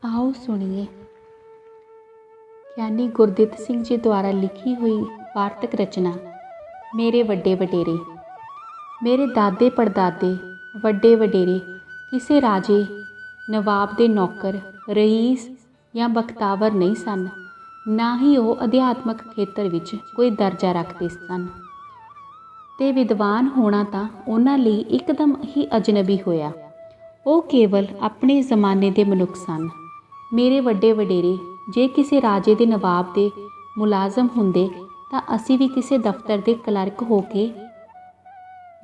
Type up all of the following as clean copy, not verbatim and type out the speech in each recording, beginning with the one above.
आओ सुनिए ਗਿਆਨੀ ਗੁਰਦਿੱਤ ਸਿੰਘ ਜੀ ਦੁਆਰਾ ਲਿਖੀ ਹੋਈ ਵਾਰਤਕ ਰਚਨਾ ਮੇਰੇ ਵੱਡੇ ਵਡੇਰੇ। ਮੇਰੇ ਦਾਦੇ ਪੜਦਾਦੇ ਵੱਡੇ ਵਡੇਰੇ ਕਿਸੇ ਰਾਜੇ ਨਵਾਬ ਦੇ ਨੌਕਰ, ਰਈਸ ਜਾਂ ਬਖਤਾਵਰ ਨਹੀਂ ਸਨ। ਨਾ ਹੀ ਉਹ ਅਧਿਆਤਮਕ ਖੇਤਰ ਵਿੱਚ ਕੋਈ ਦਰਜਾ ਰੱਖਦੇ ਸਨ ਅਤੇ ਵਿਦਵਾਨ ਹੋਣਾ ਤਾਂ ਉਹਨਾਂ ਲਈ ਇੱਕਦਮ ਹੀ ਅਜਨਬੀ ਹੋਇਆ। ਉਹ ਕੇਵਲ ਆਪਣੇ ਜ਼ਮਾਨੇ ਦੇ ਮਨੁੱਖ ਸਨ। ਮੇਰੇ ਵੱਡੇ ਵਡੇਰੇ ਜੇ ਕਿਸੇ ਰਾਜੇ ਦੇ ਨਵਾਬ ਦੇ ਮੁਲਾਜ਼ਮ ਹੁੰਦੇ ਤਾਂ ਅਸੀਂ ਵੀ ਕਿਸੇ ਦਫ਼ਤਰ ਦੇ ਕਲਰਕ ਹੋ ਕੇ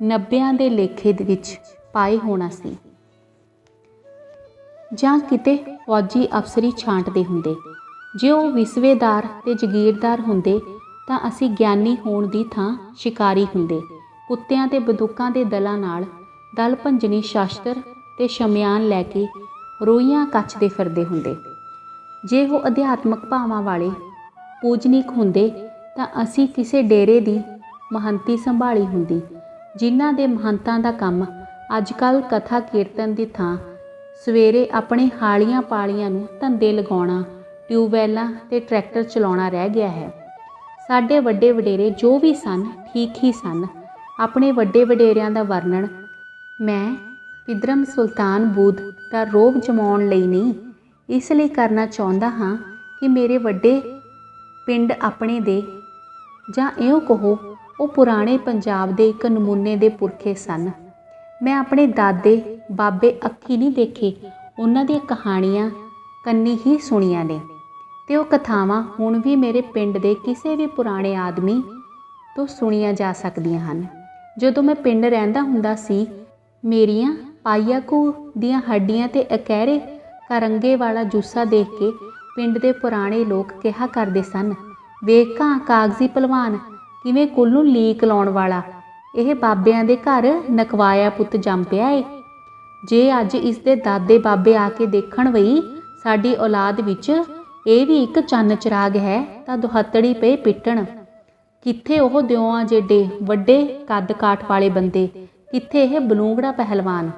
90 ਦੇ ਲੇਖੇ ਦੇ ਵਿੱਚ ਪਾਏ ਹੋਣਾ ਸੀ, ਜਾਂ ਕਿਤੇ ਫੌਜੀ ਅਫਸਰੀ ਛਾਂਟਦੇ ਹੁੰਦੇ। ਜੇ ਉਹ ਵਿਸਵੇਦਾਰ ਅਤੇ ਜਗੀਰਦਾਰ ਹੁੰਦੇ ਤਾਂ ਅਸੀਂ ਗਿਆਨੀ ਹੋਣ ਦੀ ਥਾਂ ਸ਼ਿਕਾਰੀ ਹੁੰਦੇ, ਕੁੱਤਿਆਂ ਅਤੇ ਬੰਦੂਕਾਂ ਦੇ ਦਲਾਂ ਨਾਲ ਦਲ ਭੰਜਨੀ ਸ਼ਾਸਤਰ ਅਤੇ ਸ਼ਮਿਆਨ ਲੈ ਕੇ ਰੋਈਆਂ ਕੱਛਦੇ ਫਿਰਦੇ ਹੁੰਦੇ। ਜੇ ਉਹ ਅਧਿਆਤਮਕ ਭਾਵਾਂ ਵਾਲੇ ਪੂਜਨੀਕ ਹੁੰਦੇ ਤਾਂ ਅਸੀਂ ਕਿਸੇ ਡੇਰੇ ਦੀ ਮਹੰਤੀ ਸੰਭਾਲੀ ਹੁੰਦੀ। ਜਿਨ੍ਹਾਂ ਦੇ ਮਹੰਤਾਂ ਦਾ ਕੰਮ ਅੱਜ ਕੱਲ੍ਹ ਕਥਾ ਕੀਰਤਨ ਦੀ ਥਾਂ ਸਵੇਰੇ ਆਪਣੇ ਹਾਲੀਆਂ ਪਾਲੀਆਂ ਨੂੰ ਧੰਦੇ ਲਗਾਉਣਾ, ਟਿਊਬਵੈੱਲਾਂ ਅਤੇ ਟਰੈਕਟਰ ਚਲਾਉਣਾ ਰਹਿ ਗਿਆ ਹੈ। ਸਾਡੇ ਵੱਡੇ ਵਡੇਰੇ ਜੋ ਵੀ ਸਨ ਠੀਕ ਹੀ ਸਨ। ਆਪਣੇ ਵੱਡੇ ਵਡੇਰਿਆਂ ਦਾ ਵਰਣਨ ਮੈਂ ਪਿਦਰਮ ਸੁਲਤਾਨ ਬੂਦ ਦਾ ਰੋਹਬ ਜਮਾਉਣ ਲਈ ਨਹੀਂ, ਇਸ ਲਈ ਕਰਨਾ ਚਾਹੁੰਦਾ ਹਾਂ ਕਿ ਮੇਰੇ ਵੱਡੇ ਪਿੰਡ ਆਪਣੇ ਦੇ, ਜਾਂ ਇਉਂ ਕਹੋ ਉਹ ਪੁਰਾਣੇ ਪੰਜਾਬ ਦੇ ਇੱਕ ਨਮੂਨੇ ਦੇ ਪੁਰਖੇ ਸਨ। ਮੈਂ ਆਪਣੇ ਦਾਦੇ ਬਾਬੇ ਅੱਖੀਂ ਨਹੀਂ ਦੇਖੇ, ਉਹਨਾਂ ਦੀਆਂ ਕਹਾਣੀਆਂ ਕੰਨੀ ਹੀ ਸੁਣੀਆਂ ਨੇ, ਅਤੇ ਉਹ ਕਥਾਵਾਂ ਹੁਣ ਵੀ ਮੇਰੇ ਪਿੰਡ ਦੇ ਕਿਸੇ ਵੀ ਪੁਰਾਣੇ ਆਦਮੀ ਤੋਂ ਸੁਣੀਆਂ ਜਾ ਸਕਦੀਆਂ ਹਨ। ਜਦੋਂ ਮੈਂ ਪਿੰਡ ਰਹਿੰਦਾ ਹੁੰਦਾ ਸੀ, ਮੇਰੀਆਂ ਪਾਈਆਕੂ ਦੀਆਂ ਹੱਡੀਆਂ ਅਤੇ ਇਕਹਿਰੇ ਕਰੰਗੇ ਵਾਲਾ ਜੂਸਾ ਦੇਖ ਕੇ ਪਿੰਡ ਦੇ ਪੁਰਾਣੇ ਲੋਕ ਕਿਹਾ ਕਰਦੇ ਸਨ, ਵੇਖਾਂ ਕਾਗਜ਼ੀ ਭਲਵਾਨ ਕਿਵੇਂ ਕੁੱਲ ਨੂੰ ਲੀਕ ਲਾਉਣ ਵਾਲਾ, ਇਹ ਬਾਬਿਆਂ ਦੇ ਘਰ ਨਕਵਾਇਆ ਪੁੱਤ ਜੰਮ ਪਿਆ ਏ। ਜੇ ਅੱਜ ਇਸ ਦੇ ਦਾਦੇ ਬਾਬੇ ਆ ਕੇ ਦੇਖਣ ਵਈ ਸਾਡੀ ਔਲਾਦ ਵਿੱਚ ਇਹ ਵੀ ਇੱਕ ਚੰਨ ਚਿਰਾਗ ਹੈ ਤਾਂ ਦੁਹੱਤੜੀ ਪਏ ਪਿੱਟਣ। ਕਿੱਥੇ ਉਹ ਦਿਓਆਂ ਜਿਹੇ ਵੱਡੇ ਕੱਦ ਕਾਠ ਵਾਲੇ ਬੰਦੇ, ਕਿੱਥੇ ਇਹ ਬਲੂੰਗੜਾ ਪਹਿਲਵਾਨ।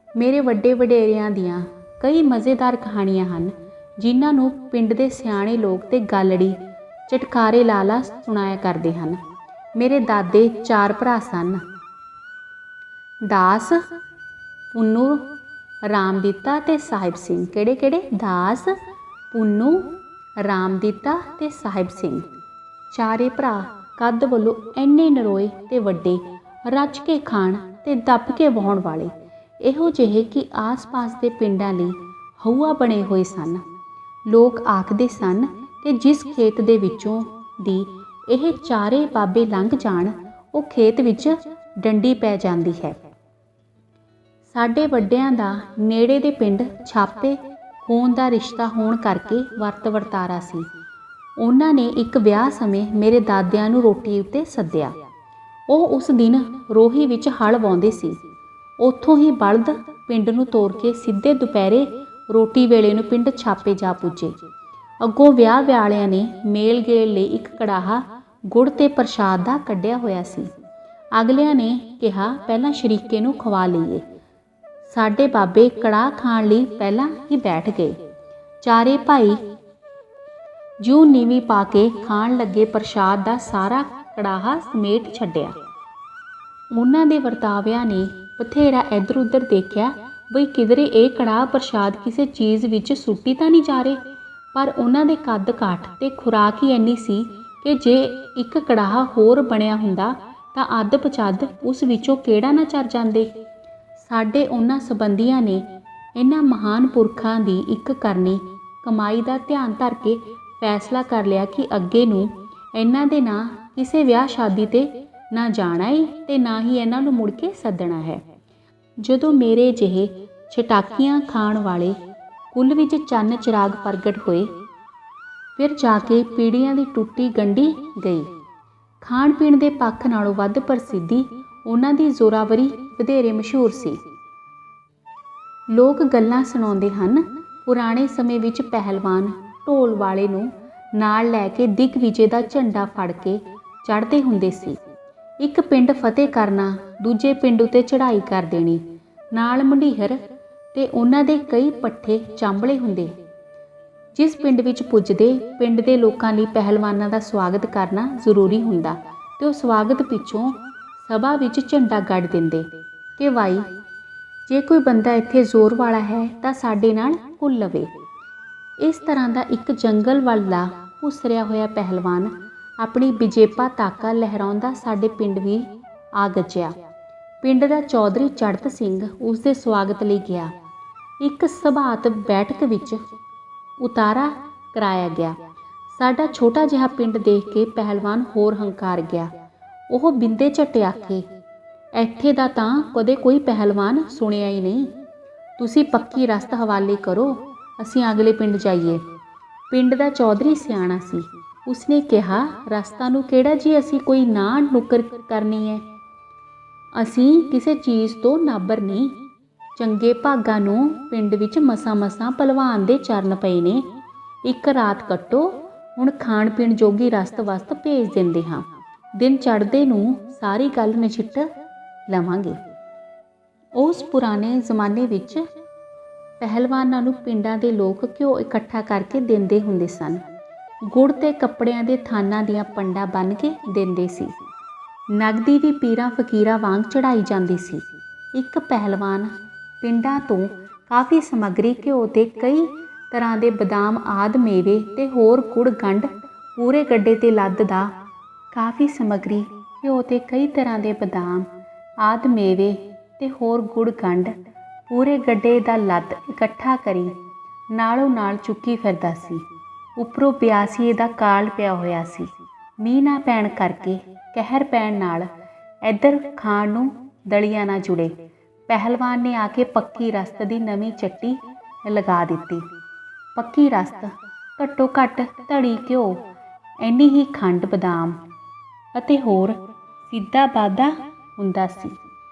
ਮੇਰੇ ਵੱਡੇ ਵਡੇਰਿਆਂ ਦੀਆਂ ਕਈ ਮਜ਼ੇਦਾਰ ਕਹਾਣੀਆਂ ਹਨ ਜਿਨ੍ਹਾਂ ਨੂੰ ਪਿੰਡ ਦੇ ਸਿਆਣੇ ਲੋਕ ਤੇ ਗਾਲੜੀ ਚਟਕਾਰੇ ਲਾਲਾ ਸੁਣਾਇਆ ਕਰਦੇ ਹਨ। ਮੇਰੇ ਦਾਦੇ 4 ਭਰਾ ਸਨ, ਦਾਸ, ਪੁੰਨੂ, ਰਾਮਦੀਤਾ ਅਤੇ ਸਾਹਿਬ ਸਿੰਘ। ਕਿਹੜੇ? ਦਾਸ, ਪੁੰਨੂ, ਰਾਮਦੀਤਾ ਅਤੇ ਸਾਹਿਬ ਸਿੰਘ। 4 ਭਰਾ ਕੱਦ ਵੱਲੋਂ ਇੰਨੇ ਨਰੋਏ ਅਤੇ ਵੱਡੇ, ਰੱਜ ਕੇ ਖਾਣ ਅਤੇ ਦੱਬ ਕੇ ਵਾਹੁਣ ਵਾਲੇ, ਇਹੋ ਜਿਹੇ ਕਿ ਆਸ-ਪਾਸ ਦੇ ਪਿੰਡਾਂ ਲਈ ਹਊਆ ਬਣੇ ਹੋਏ ਸਨ। ਲੋਕ ਆਖਦੇ ਸਨ ਕਿ ਜਿਸ ਖੇਤ ਦੇ ਵਿੱਚੋਂ ਦੀ ਇਹ 4 ਬਾਬੇ ਲੰਘ ਜਾਣ, ਉਹ ਖੇਤ ਵਿੱਚ ਡੰਡੀ ਪੈ ਜਾਂਦੀ ਹੈ। ਸਾਡੇ ਵੱਡਿਆਂ ਦਾ ਨੇੜੇ ਦੇ ਪਿੰਡ ਛਾਪੇ ਖੂਨ ਦਾ ਰਿਸ਼ਤਾ ਹੋਣ ਕਰਕੇ ਵਰਤ ਵਰਤਾਰਾ ਸੀ। ਉਹਨਾਂ ਨੇ ਇੱਕ ਵਿਆਹ ਸਮੇਂ ਮੇਰੇ ਦਾਦਿਆਂ ਨੂੰ ਰੋਟੀ ਉੱਤੇ ਸੱਦਿਆ। ਉਹ ਉਸ ਦਿਨ ਰੋਹੀ ਵਿੱਚ ਹਲ ਵਾਹੁੰਦੇ ਸੀ। ਉੱਥੋਂ ਹੀ ਬਲਦ ਪਿੰਡ ਨੂੰ ਤੋਰ ਕੇ ਸਿੱਧੇ ਦੁਪਹਿਰੇ ਰੋਟੀ ਵੇਲੇ ਨੂੰ ਪਿੰਡ ਛਾਪੇ ਜਾ ਪੁੱਜੇ। ਅੱਗੋਂ ਵਿਆਹ ਵਾਲਿਆਂ ਨੇ ਮੇਲ ਗੇਲ ਲਈ ਇੱਕ ਕੜਾਹਾ ਗੁੜ ਤੇ ਪ੍ਰਸ਼ਾਦ ਦਾ ਕੱਢਿਆ ਹੋਇਆ ਸੀ। ਅਗਲਿਆਂ ਨੇ ਕਿਹਾ ਪਹਿਲਾਂ ਸ਼ਰੀਕੇ ਨੂੰ ਖਵਾ ਲਈਏ। ਸਾਡੇ ਬਾਬੇ ਕੜਾਹ ਖਾਣ ਲਈ ਪਹਿਲਾਂ ਹੀ ਬੈਠ ਗਏ। 4 ਭਾਈ ਜੂ ਨੀਵੀਂ ਪਾ ਕੇ ਖਾਣ ਲੱਗੇ। ਪ੍ਰਸ਼ਾਦ ਦਾ ਸਾਰਾ ਕੜਾਹਾ ਸਮੇਟ ਛੱਡਿਆ। ਉਹਨਾਂ ਦੇ ਵਰਤਾਵਿਆਂ ਨੇ ਬਥੇਰਾ ਇੱਧਰ ਉੱਧਰ ਦੇਖਿਆ ਬਈ ਕਿਧਰੇ ਇਹ ਕੜਾਹ ਪ੍ਰਸ਼ਾਦ ਕਿਸੇ ਚੀਜ਼ ਵਿੱਚ ਸੁੱਟੀ ਤਾਂ ਨਹੀਂ ਜਾ ਰਹੇ। ਪਰ ਉਹਨਾਂ ਦੇ ਕੱਦ ਕਾਠ ਅਤੇ ਖੁਰਾਕ ਹੀ ਇੰਨੀ ਸੀ ਕਿ ਜੇ ਇੱਕ ਕੜਾਹਾ ਹੋਰ ਬਣਿਆ ਹੁੰਦਾ ਤਾਂ ਅੱਧ ਪਚੱਧ ਉਸ ਵਿੱਚੋਂ ਕਿਹੜਾ ਨਾ ਚਰ ਜਾਂਦੇ। ਸਾਡੇ ਉਹਨਾਂ ਸੰਬੰਧੀਆਂ ਨੇ ਇਹਨਾਂ ਮਹਾਨ ਪੁਰਖਾਂ ਦੀ ਇੱਕ ਕਰਨੀ ਕਮਾਈ ਦਾ ਧਿਆਨ ਧਰ ਕੇ ਫੈਸਲਾ ਕਰ ਲਿਆ ਕਿ ਅੱਗੇ ਨੂੰ ਇਹਨਾਂ ਦੇ ਨਾਂ ਕਿਸੇ ਵਿਆਹ ਸ਼ਾਦੀ 'ਤੇ ਨਾ ਜਾਣਾ ਏ ਅਤੇ ਨਾ ਹੀ ਇਹਨਾਂ ਨੂੰ ਮੁੜ ਕੇ ਸੱਦਣਾ ਹੈ। ਜਦੋਂ ਮੇਰੇ ਜਿਹੇ ਛਟਾਕੀਆਂ ਖਾਣ ਵਾਲੇ ਕੁੱਲ ਵਿੱਚ ਚੰਨ ਚਿਰਾਗ ਪ੍ਰਗਟ ਹੋਏ, ਫਿਰ ਜਾ ਕੇ ਪੀੜ੍ਹੀਆਂ ਦੀ ਟੁੱਟੀ ਗੰਢੀ ਗਈ। ਖਾਣ ਪੀਣ ਦੇ ਪੱਖ ਨਾਲੋਂ ਵੱਧ ਪ੍ਰਸਿੱਧੀ ਉਹਨਾਂ ਦੀ ਜ਼ੋਰਾਵਰੀ ਵਧੇਰੇ ਮਸ਼ਹੂਰ ਸੀ। ਲੋਕ ਗੱਲਾਂ ਸੁਣਾਉਂਦੇ ਹਨ, ਪੁਰਾਣੇ ਸਮੇਂ ਵਿੱਚ ਪਹਿਲਵਾਨ ਢੋਲ ਵਾਲੇ ਨੂੰ ਨਾਲ ਲੈ ਕੇ ਦਿਗਵਿਜੇ ਦਾ ਝੰਡਾ ਫੜ ਕੇ ਚੜ੍ਹਦੇ ਹੁੰਦੇ ਸੀ। ਇੱਕ ਪਿੰਡ ਫਤਿਹ ਕਰਨਾ, ਦੂਜੇ ਪਿੰਡ ਉੱਤੇ ਚੜ੍ਹਾਈ ਕਰ ਦੇਣੀ। ਨਾਲ ਮੰਡੀਹਰ ਤੇ ਉਹਨਾਂ ਦੇ ਕਈ ਪੱਠੇ ਚਾਂਬਲੇ ਹੁੰਦੇ ਜਿਸ ਪਿੰਡ ਵਿੱਚ ਪੁੱਜਦੇ ਪਿੰਡ ਦੇ ਲੋਕਾਂ ਲਈ ਪਹਿਲਵਾਨਾਂ ਦਾ ਸਵਾਗਤ ਕਰਨਾ ਜ਼ਰੂਰੀ ਹੁੰਦਾ ਤੇ ਉਹ ਸਵਾਗਤ ਪਿੱਛੋਂ ਸਭਾ ਵਿੱਚ ਝੰਡਾ ਗੱਡ ਦਿੰਦੇ ਕਿ ਭਾਈ ਜੇ ਕੋਈ ਬੰਦਾ ਇੱਥੇ ਜ਼ੋਰ ਵਾਲਾ ਹੈ ਤਾਂ ਸਾਡੇ ਨਾਲ ਘੁਲ ਲਵੇ। ਇਸ ਤਰ੍ਹਾਂ ਦਾ ਇੱਕ ਜੰਗਲ ਵੱਲ ਦਾ ਭੁਸਰਿਆ ਹੋਇਆ ਪਹਿਲਵਾਨ ਆਪਣੀ ਬਿਜੇਪਾ ਤਾਕਾ ਲਹਿਰਾਉਂਦਾ ਸਾਡੇ ਪਿੰਡ ਵੀ ਆ ਗੱਜਿਆ। ਪਿੰਡ ਦਾ ਚੌਧਰੀ ਚੜ੍ਹਤ ਸਿੰਘ ਉਸ ਦੇ ਸਵਾਗਤ ਲਈ ਗਿਆ। ਇੱਕ ਸਭਾਤ ਬੈਠਕ ਵਿੱਚ ਉਤਾਰਾ ਕਰਾਇਆ ਗਿਆ। ਸਾਡਾ ਛੋਟਾ ਜਿਹਾ ਪਿੰਡ ਦੇਖ ਕੇ ਪਹਿਲਵਾਨ ਹੋਰ ਹੰਕਾਰ ਗਿਆ। ਉਹ ਬਿੰਦੇ ਝੱਟੇ ਆਖੇ, ਇੱਥੇ ਦਾ ਤਾਂ ਕਦੇ ਕੋਈ ਪਹਿਲਵਾਨ ਸੁਣਿਆ ਹੀ ਨਹੀਂ। ਤੁਸੀਂ ਪੱਕੀ ਰਸਤ ਹਵਾਲੇ ਕਰੋ, ਅਸੀਂ ਅਗਲੇ ਪਿੰਡ ਜਾਈਏ। ਪਿੰਡ ਦਾ ਚੌਧਰੀ ਸਿਆਣਾ ਸੀ। ਉਸਨੇ ਕਿਹਾ, ਰਸਤਾ ਨੂੰ ਕਿਹੜਾ ਜੀ, ਅਸੀਂ ਕੋਈ ਨਾ ਨੁੱਕਰ ਕਰਨੀ ਹੈ। ਅਸੀਂ ਕਿਸੇ ਚੀਜ਼ ਤੋਂ ਨਾਬਰ ਨਹੀਂ। ਚੰਗੇ ਭਾਗਾਂ ਨੂੰ ਪਿੰਡ ਵਿੱਚ ਮਸਾਂ ਭਲਵਾਨ ਦੇ ਚਰਨ ਪਏ ਨੇ। ਇੱਕ ਰਾਤ ਕੱਟੋ, ਹੁਣ ਖਾਣ ਪੀਣ ਜੋਗੀ ਰਸਤ ਵਸਤ ਭੇਜ ਦਿੰਦੇ ਹਾਂ। ਦਿਨ ਚੜ੍ਹਦੇ ਨੂੰ ਸਾਰੀ ਗੱਲ ਨਛਿੱਟ ਲਵਾਂਗੇ। ਉਸ ਪੁਰਾਣੇ ਜ਼ਮਾਨੇ ਵਿੱਚ ਪਹਿਲਵਾਨਾਂ ਨੂੰ ਪਿੰਡਾਂ ਦੇ ਲੋਕ ਘਿਓ ਇਕੱਠਾ ਕਰਕੇ ਦਿੰਦੇ ਹੁੰਦੇ ਸਨ। ਗੁੜ ਤੇ ਕੱਪੜਿਆਂ ਦੇ ਥਾਨਾਂ ਦੀਆਂ ਪੰਡਾਂ ਬੰਨ੍ਹ ਕੇ ਦਿੰਦੇ ਸੀ। ਨਗਦੀ ਵੀ ਪੀਰਾਂ ਫਕੀਰਾਂ ਵਾਂਗ ਚੜ੍ਹਾਈ ਜਾਂਦੀ ਸੀ। ਇੱਕ ਪਹਿਲਵਾਨ ਪਿੰਡਾਂ ਤੋਂ ਕਾਫੀ ਸਮੱਗਰੀ ਘਿਓ ਤੇ ਕਈ ਤਰ੍ਹਾਂ ਦੇ ਬਦਾਮ ਆਦਿ ਮੇਵੇ ਤੇ ਹੋਰ ਗੁੜ ਗੰਢ ਪੂਰੇ ਗੱਡੇ ਤੇ ਲੱਦਦਾ। ਕਾਫੀ ਸਮੱਗਰੀ ਘਿਓ ਤੇ ਕਈ ਤਰ੍ਹਾਂ ਦੇ ਬਦਾਮ ਆਦਿ ਮੇਵੇ ਤੇ ਹੋਰ ਗੁੜ ਗੰਢ ਪੂਰੇ ਗੱਡੇ ਦਾ ਲੱਦ ਇਕੱਠਾ ਕਰੀ ਨਾਲੋਂ ਨਾਲ ਚੁੱਕੀ ਫਿਰਦਾ ਸੀ। ਉੱਪਰੋਂ ਬਿਆਸੀਏ ਦਾ ਕਾਲ ਪਿਆ ਹੋਇਆ ਸੀ। ਮੀਂਹ ਨਾ ਪੈਣ ਕਰਕੇ ਕਹਿਰ ਪੈਣ ਨਾਲ ਇੱਧਰ ਖਾਣ ਨੂੰ ਦਲੀਆ ਨਾ ਜੁੜੇ। ਪਹਿਲਵਾਨ ਨੇ ਆ ਕੇ ਪੱਕੀ ਰਸਤ ਦੀ ਨਵੀਂ ਚੱਟੀ ਲਗਾ ਦਿੱਤੀ। ਪੱਕੀ ਰਸਤ ਘੱਟੋ ਘੱਟ ਧੜੀ ਘਿਓ, ਇੰਨੀ ਹੀ ਖੰਡ ਬਦਾਮ ਅਤੇ ਹੋਰ ਸਿੱਧਾ ਵਾਧਾ ਹੁੰਦਾ ਸੀ।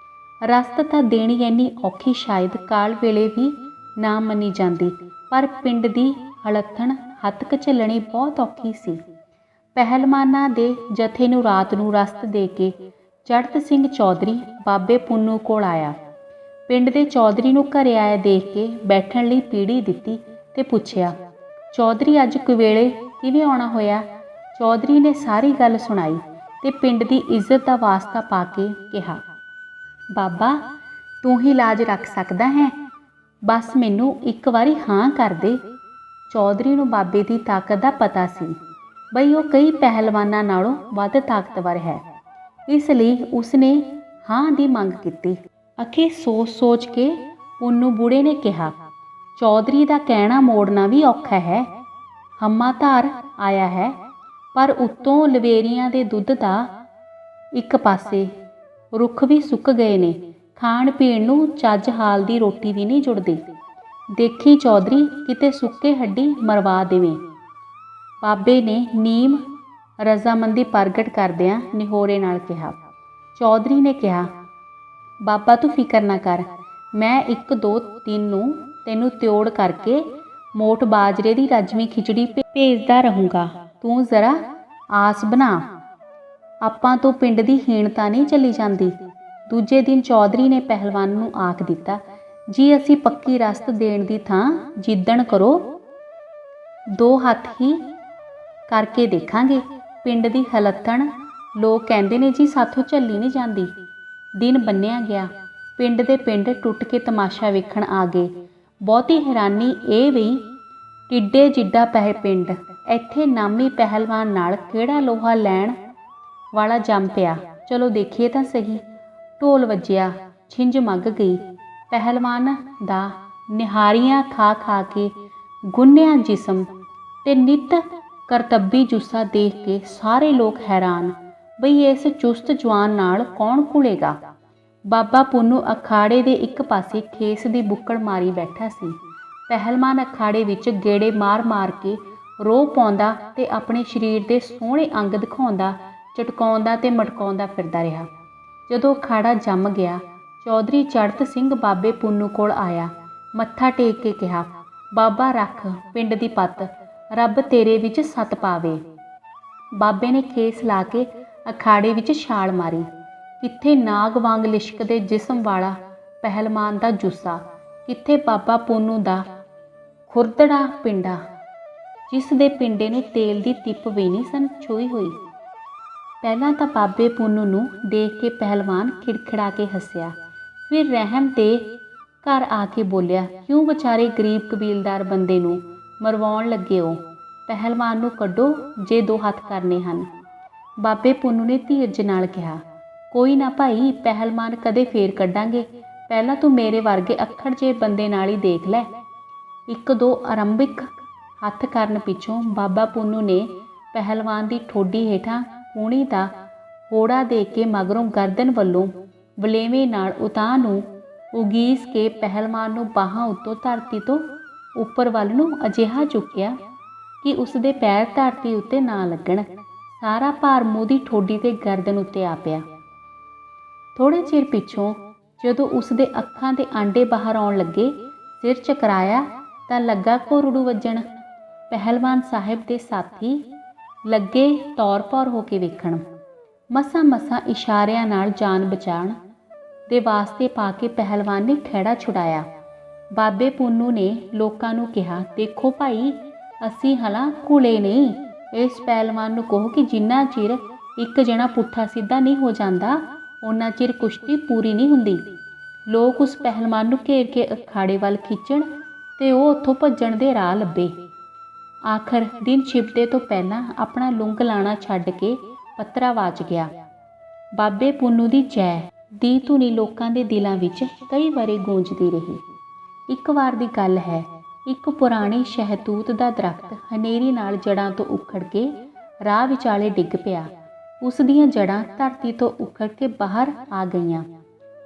ਰਸਤ ਤਾਂ ਦੇਣੀ ਇੰਨੀ ਔਖੀ ਸ਼ਾਇਦ ਕਾਲ ਵੇਲੇ ਵੀ ਨਾ ਮੰਨੀ ਜਾਂਦੀ, ਪਰ ਪਿੰਡ ਦੀ ਹਲੱਥਣ ਹੱਥਕ ਝੱਲਣੀ ਬਹੁਤ ਔਖੀ ਸੀ। ਪਹਿਲਵਾਨਾਂ ਦੇ ਜਥੇ ਨੂੰ ਰਾਤ ਨੂੰ ਰਸਤ ਦੇ ਕੇ ਚੜ੍ਹਤ ਸਿੰਘ ਚੌਧਰੀ ਬਾਬੇ ਪੁੰਨੂ ਕੋਲ ਆਇਆ। ਪਿੰਡ ਦੇ ਚੌਧਰੀ ਨੂੰ ਘਰੇ ਆਇਆ ਦੇਖ ਕੇ ਬੈਠਣ ਲਈ ਪੀੜੀ ਦਿੱਤੀ ਤੇ ਪੁੱਛਿਆ, ਚੌਧਰੀ ਅੱਜ ਕੁਵੇਲੇ ਕਿਵੇਂ ਆਉਣਾ ਹੋਇਆ? ਚੌਧਰੀ ਨੇ ਸਾਰੀ ਗੱਲ ਸੁਣਾਈ ਤੇ ਪਿੰਡ ਦੀ ਇੱਜ਼ਤ ਦਾ ਵਾਸਤਾ ਪਾ ਕੇ ਕਿਹਾ, ਬਾਬਾ ਤੂੰ ਹੀ ਲਾਜ ਰੱਖ ਸਕਦਾ ਹੈ, ਬਸ ਮੈਨੂੰ ਇੱਕ ਵਾਰੀ ਹਾਂ ਕਰ ਦੇ। ਚੌਧਰੀ ਨੂੰ ਬਾਬੇ ਦੀ ਤਾਕਤ ਦਾ ਪਤਾ ਸੀ ਬਈ ਉਹ ਕਈ ਪਹਿਲਵਾਨਾਂ ਨਾਲੋਂ ਵੱਧ ਤਾਕਤਵਰ ਹੈ। ਇਸ ਲਈ ਉਸਨੇ ਹਾਂ ਦੀ ਮੰਗ ਕੀਤੀ। ਅਖੇ ਸੋਚ ਕੇ ਪੁੰਨੂ ਬੁੜੇ ਨੇ ਕਿਹਾ, ਚੌਧਰੀ ਦਾ ਕਹਿਣਾ ਮੋੜਨਾ ਵੀ ਔਖਾ ਹੈ। ਹੰਮਾ ਧਾਰ ਆਇਆ ਹੈ, ਪਰ ਉੱਤੋਂ ਲਵੇਰੀਆਂ ਦੇ ਦੁੱਧ ਦਾ ਇੱਕ ਪਾਸੇ ਰੁੱਖ ਵੀ ਸੁੱਕ ਗਏ ਨੇ। ਖਾਣ ਪੀਣ ਨੂੰ ਚੱਜ ਹਾਲ ਦੀ ਰੋਟੀ ਵੀ ਨਹੀਂ ਜੁੜਦੀ। ਦੇਖੀ ਚੌਧਰੀ ਕਿਤੇ ਸੁੱਕੇ ਹੱਡੀ ਮਰਵਾ ਦੇਵੇਂ। ਬਾਬੇ ਨੇ ਨੀਮ ਰਜ਼ਾਮੰਦੀ ਪ੍ਰਗਟ ਕਰਦਿਆਂ ਨਿਹੋਰੇ ਨਾਲ ਕਿਹਾ। ਚੌਧਰੀ ਨੇ ਕਿਹਾ, ਬਾਬਾ ਤੂੰ ਫਿਕਰ ਨਾ ਕਰ, ਮੈਂ 1 2 3 ਨੂੰ ਤੈਨੂੰ ਤਿਉੜ ਕਰਕੇ ਮੋਟ ਬਾਜਰੇ ਦੀ ਰਾਜਵੀਂ ਖਿਚੜੀ ਭੇਜਦਾ ਰਹੂੰਗਾ। ਤੂੰ ਜ਼ਰਾ ਆਸ ਬਣਾ, ਆਪਾਂ ਤੋਂ ਪਿੰਡ ਦੀ ਹੀਣਤਾ ਨਹੀਂ ਚੱਲੀ ਜਾਂਦੀ। ਦੂਜੇ ਦਿਨ ਚੌਧਰੀ ਨੇ ਪਹਿਲਵਾਨ ਨੂੰ ਆਖ ਦਿੱਤਾ, ਜੀ ਅਸੀਂ ਪੱਕੀ ਰਸਤ ਦੇਣ ਦੀ ਥਾਂ ਜਿੱਦਣ ਕਰੋ 2 ਹੱਥ ਹੀ ਕਰਕੇ ਦੇਖਾਂਗੇ। ਪਿੰਡ ਦੀ ਹਲੱਥਣ ਲੋਕ ਕਹਿੰਦੇ ਨੇ ਜੀ ਸਾਥੋਂ ਝੱਲੀ ਨਹੀਂ ਜਾਂਦੀ। ਦਿਨ ਬੰਨਿਆ ਗਿਆ। ਪਿੰਡ ਦੇ ਪਿੰਡ ਟੁੱਟ ਕੇ ਤਮਾਸ਼ਾ ਵੇਖਣ ਆ ਗਏ। ਬਹੁਤੀ ਹੈਰਾਨੀ ਇਹ ਵੀ ਟਿੱਡੇ ਜਿੱਡਾ ਪਿੰਡ, ਇੱਥੇ ਨਾਮੀ ਪਹਿਲਵਾਨ ਨਾਲ ਕਿਹੜਾ ਲੋਹਾ ਲੈਣ ਵਾਲਾ ਜੰਮ ਪਿਆ। ਚਲੋ ਦੇਖੀਏ ਤਾਂ ਸਹੀ। ਢੋਲ ਵੱਜਿਆ, ਛਿੰਝ ਮੱਗ ਗਈ। ਪਹਿਲਵਾਨ ਦਾ ਨਿਹਾਰੀਆਂ ਖਾ ਕੇ ਗੁੰਨਿਆ ਜਿਸਮ ਤੇ ਨਿੱਤ ਕਰਤੱਬੀ ਜੁੱਸਾ ਦੇਖ ਕੇ ਸਾਰੇ ਲੋਕ ਹੈਰਾਨ ਬਈ ਇਸ ਚੁਸਤ ਜਵਾਨ ਨਾਲ ਕੌਣ ਘੁਲੇਗਾ। ਬਾਬਾ ਪੁੰਨੂ ਅਖਾੜੇ ਦੇ ਇੱਕ ਪਾਸੇ ਖੇਸ ਦੀ ਬੁੱਕੜ ਮਾਰੀ ਬੈਠਾ ਸੀ। ਪਹਿਲਵਾਨ ਅਖਾੜੇ ਵਿੱਚ ਗੇੜੇ ਮਾਰ ਕੇ ਰੋਹ ਪਾਉਂਦਾ ਤੇ ਆਪਣੇ ਸਰੀਰ ਦੇ ਸੋਹਣੇ ਅੰਗ ਦਿਖਾਉਂਦਾ, ਚਟਕਾਉਂਦਾ ਤੇ ਮਟਕਾਉਂਦਾ ਫਿਰਦਾ ਰਿਹਾ। ਜਦੋਂ ਅਖਾੜਾ ਜੰਮ ਗਿਆ, ਚੌਧਰੀ ਚੜ੍ਹਤ ਸਿੰਘ ਬਾਬੇ ਪੁੰਨੂ ਕੋਲ ਆਇਆ। ਮੱਥਾ ਟੇਕ ਕੇ ਕਿਹਾ, ਬਾਬਾ ਰੱਖ ਪਿੰਡ ਦੀ ਪੱਤ, ਰੱਬ ਤੇਰੇ ਵਿੱਚ ਸੱਤ ਪਾਵੇ। ਬਾਬੇ ਨੇ ਖੇਸ ਲਾ ਕੇ ਅਖਾੜੇ ਵਿੱਚ ਛਾਲ ਮਾਰੀ। ਕਿੱਥੇ ਨਾਗ ਵਾਂਗ ਲਿਸ਼ਕਦੇ ਜਿਸਮ ਵਾਲਾ ਪਹਿਲਵਾਨ ਦਾ ਜੁੱਸਾ, ਕਿੱਥੇ ਬਾਬਾ ਪੁੰਨੂ ਦਾ ਖੁਰਦੜਾ ਪਿੰਡਾ। ਜਿਸ ਦੇ ਪਿੰਡੇ ਨੂੰ ਤੇਲ ਦੀ ਤਿੱਪ ਵੀ ਨਹੀਂ ਸਨ ਛੂਈ ਹੋਈ। ਪਹਿਲਾਂ ਤਾਂ ਬਾਬੇ ਪੁੰਨੂ ਨੂੰ ਦੇਖ ਕੇ ਪਹਿਲਵਾਨ ਖਿੜਖਿੜਾ ਕੇ ਹੱਸਿਆ, ਫਿਰ ਰਹਿਮ ਤੇ ਘਰ ਆ ਕੇ ਬੋਲਿਆ, ਕਿਉਂ ਵਿਚਾਰੇ ਗਰੀਬ ਕਬੀਲਦਾਰ ਬੰਦੇ ਨੂੰ ਮਰਵਾਉਣ ਲੱਗੇ ਹੋ? ਪਹਿਲਵਾਨ ਨੂੰ ਕੱਢੋ ਜੇ 2 ਹੱਥ ਕਰਨੇ ਹਨ। ਬਾਬੇ ਪੁੰਨੂ ਨੇ ਧੀਰਜ ਨਾਲ ਕਿਹਾ, ਕੋਈ ਨਾ ਭਾਈ, ਪਹਿਲਵਾਨ ਕਦੇ ਫੇਰ ਕੱਢਾਂਗੇ, ਪਹਿਲਾਂ ਤੂੰ ਮੇਰੇ ਵਰਗੇ ਅੱਖੜ ਜੇ ਬੰਦੇ ਨਾਲ ਹੀ ਦੇਖ ਲੈ। 1-2 ਆਰੰਭਿਕ ਹੱਥ ਕਰਨ ਪਿੱਛੋਂ ਬਾਬਾ ਪੁੰਨੂ ਨੇ ਪਹਿਲਵਾਨ ਦੀ ਠੋਡੀ ਹੇਠਾਂ ਕੂਣੀ ਦਾ ਹੋੜਾ ਦੇ ਕੇ ਮਗਰੋਂ ਗਰਦਨ ਵੱਲੋਂ ਵਲੇਵੇਂ ਨਾਲ ਉਤਾਂਹ ਨੂੰ ਉਗੀਸ ਕੇ ਪਹਿਲਵਾਨ ਨੂੰ ਬਾਹਾਂ ਉੱਤੋਂ ਧਰਤੀ ਤੋਂ ਉੱਪਰ ਵੱਲ ਨੂੰ ਅਜਿਹਾ ਚੁੱਕਿਆ ਕਿ ਉਸ ਦੇ ਪੈਰ ਧਰਤੀ ਉੱਤੇ ਨਾ ਲੱਗਣ। ਸਾਰਾ ਭਾਰ ਮੂੰਹ ਦੀ ਠੋਡੀ ਤੇ ਗਰਦਨ ਉੱਤੇ ਆ ਪਿਆ। ਥੋੜ੍ਹੇ ਚਿਰ ਪਿੱਛੋਂ ਜਦੋਂ ਉਸ ਦੇ ਅੱਖਾਂ ਦੇ ਆਂਡੇ ਬਾਹਰ ਆਉਣ ਲੱਗੇ, ਸਿਰ ਚਕਰਾਇਆ ਤਾਂ ਲੱਗਾ ਘੋਰੜੂ ਵੱਜਣ। ਪਹਿਲਵਾਨ ਸਾਹਿਬ ਦੇ ਸਾਥੀ ਲੱਗੇ ਤੌਰ-ਭੌਰ ਹੋ ਕੇ ਵੇਖਣ। ਮਸਾਂ ਇਸ਼ਾਰਿਆਂ ਨਾਲ ਜਾਨ ਬਚਾਉਣ ਦੇ ਵਾਸਤੇ ਪਾ ਕੇ ਪਹਿਲਵਾਨ ਨੇ ਖਹਿੜਾ ਛੁਡਾਇਆ। ਬਾਬੇ ਪੁੰਨੂ ਨੇ ਲੋਕਾਂ ਨੂੰ ਕਿਹਾ, ਦੇਖੋ ਭਾਈ, ਅਸੀਂ ਹਲਾਂ ਘੁਲੇ ਨਹੀਂ। ਇਸ ਪਹਿਲਵਾਨ ਨੂੰ ਕਹੋ ਕਿ ਜਿੰਨਾ ਚਿਰ ਇੱਕ ਜਣਾ ਪੁੱਠਾ ਸਿੱਧਾ ਨਹੀਂ ਹੋ ਜਾਂਦਾ, ਉਹਨਾਂ ਚਿਰ ਕੁਸ਼ਤੀ ਪੂਰੀ ਨਹੀਂ ਹੁੰਦੀ। ਲੋਕ ਉਸ ਪਹਿਲਵਾਨ ਨੂੰ ਘੇਰ ਕੇ ਅਖਾੜੇ ਵੱਲ ਖਿੱਚਣ ਤੇ ਉਹ ਉੱਥੋਂ ਭੱਜਣ ਦੇ ਰਾਹ ਲੱਭੇ। ਆਖਰ ਦਿਨ ਛਿਪਦੇ ਤੋਂ ਪਹਿਲਾਂ ਆਪਣਾ ਲੁੰਗ ਲਾਣਾ ਛੱਡ ਕੇ ਪੱਤਰਾ ਵਾਚ ਗਿਆ। ਬਾਬੇ ਪੁੰਨੂ ਦੀ ਜੈ ਦੀ ਧੁਨੀ ਲੋਕਾਂ ਦੇ ਦਿਲਾਂ ਵਿੱਚ ਕਈ ਵਾਰੀ ਗੂੰਜਦੀ ਰਹੀ। ਇੱਕ ਵਾਰ ਦੀ ਗੱਲ ਹੈ, ਇੱਕ ਪੁਰਾਣੀ ਸ਼ਹਿਤੂਤ ਦਾ ਦਰਖਤ ਹਨੇਰੀ ਨਾਲ ਜੜ੍ਹਾਂ ਤੋਂ ਉਖੜ ਕੇ ਰਾਹ ਵਿਚਾਲੇ ਡਿੱਗ ਪਿਆ। ਉਸ ਦੀਆਂ ਜੜ੍ਹਾਂ ਧਰਤੀ ਤੋਂ ਉਖੜ ਕੇ ਬਾਹਰ ਆ ਗਈਆਂ,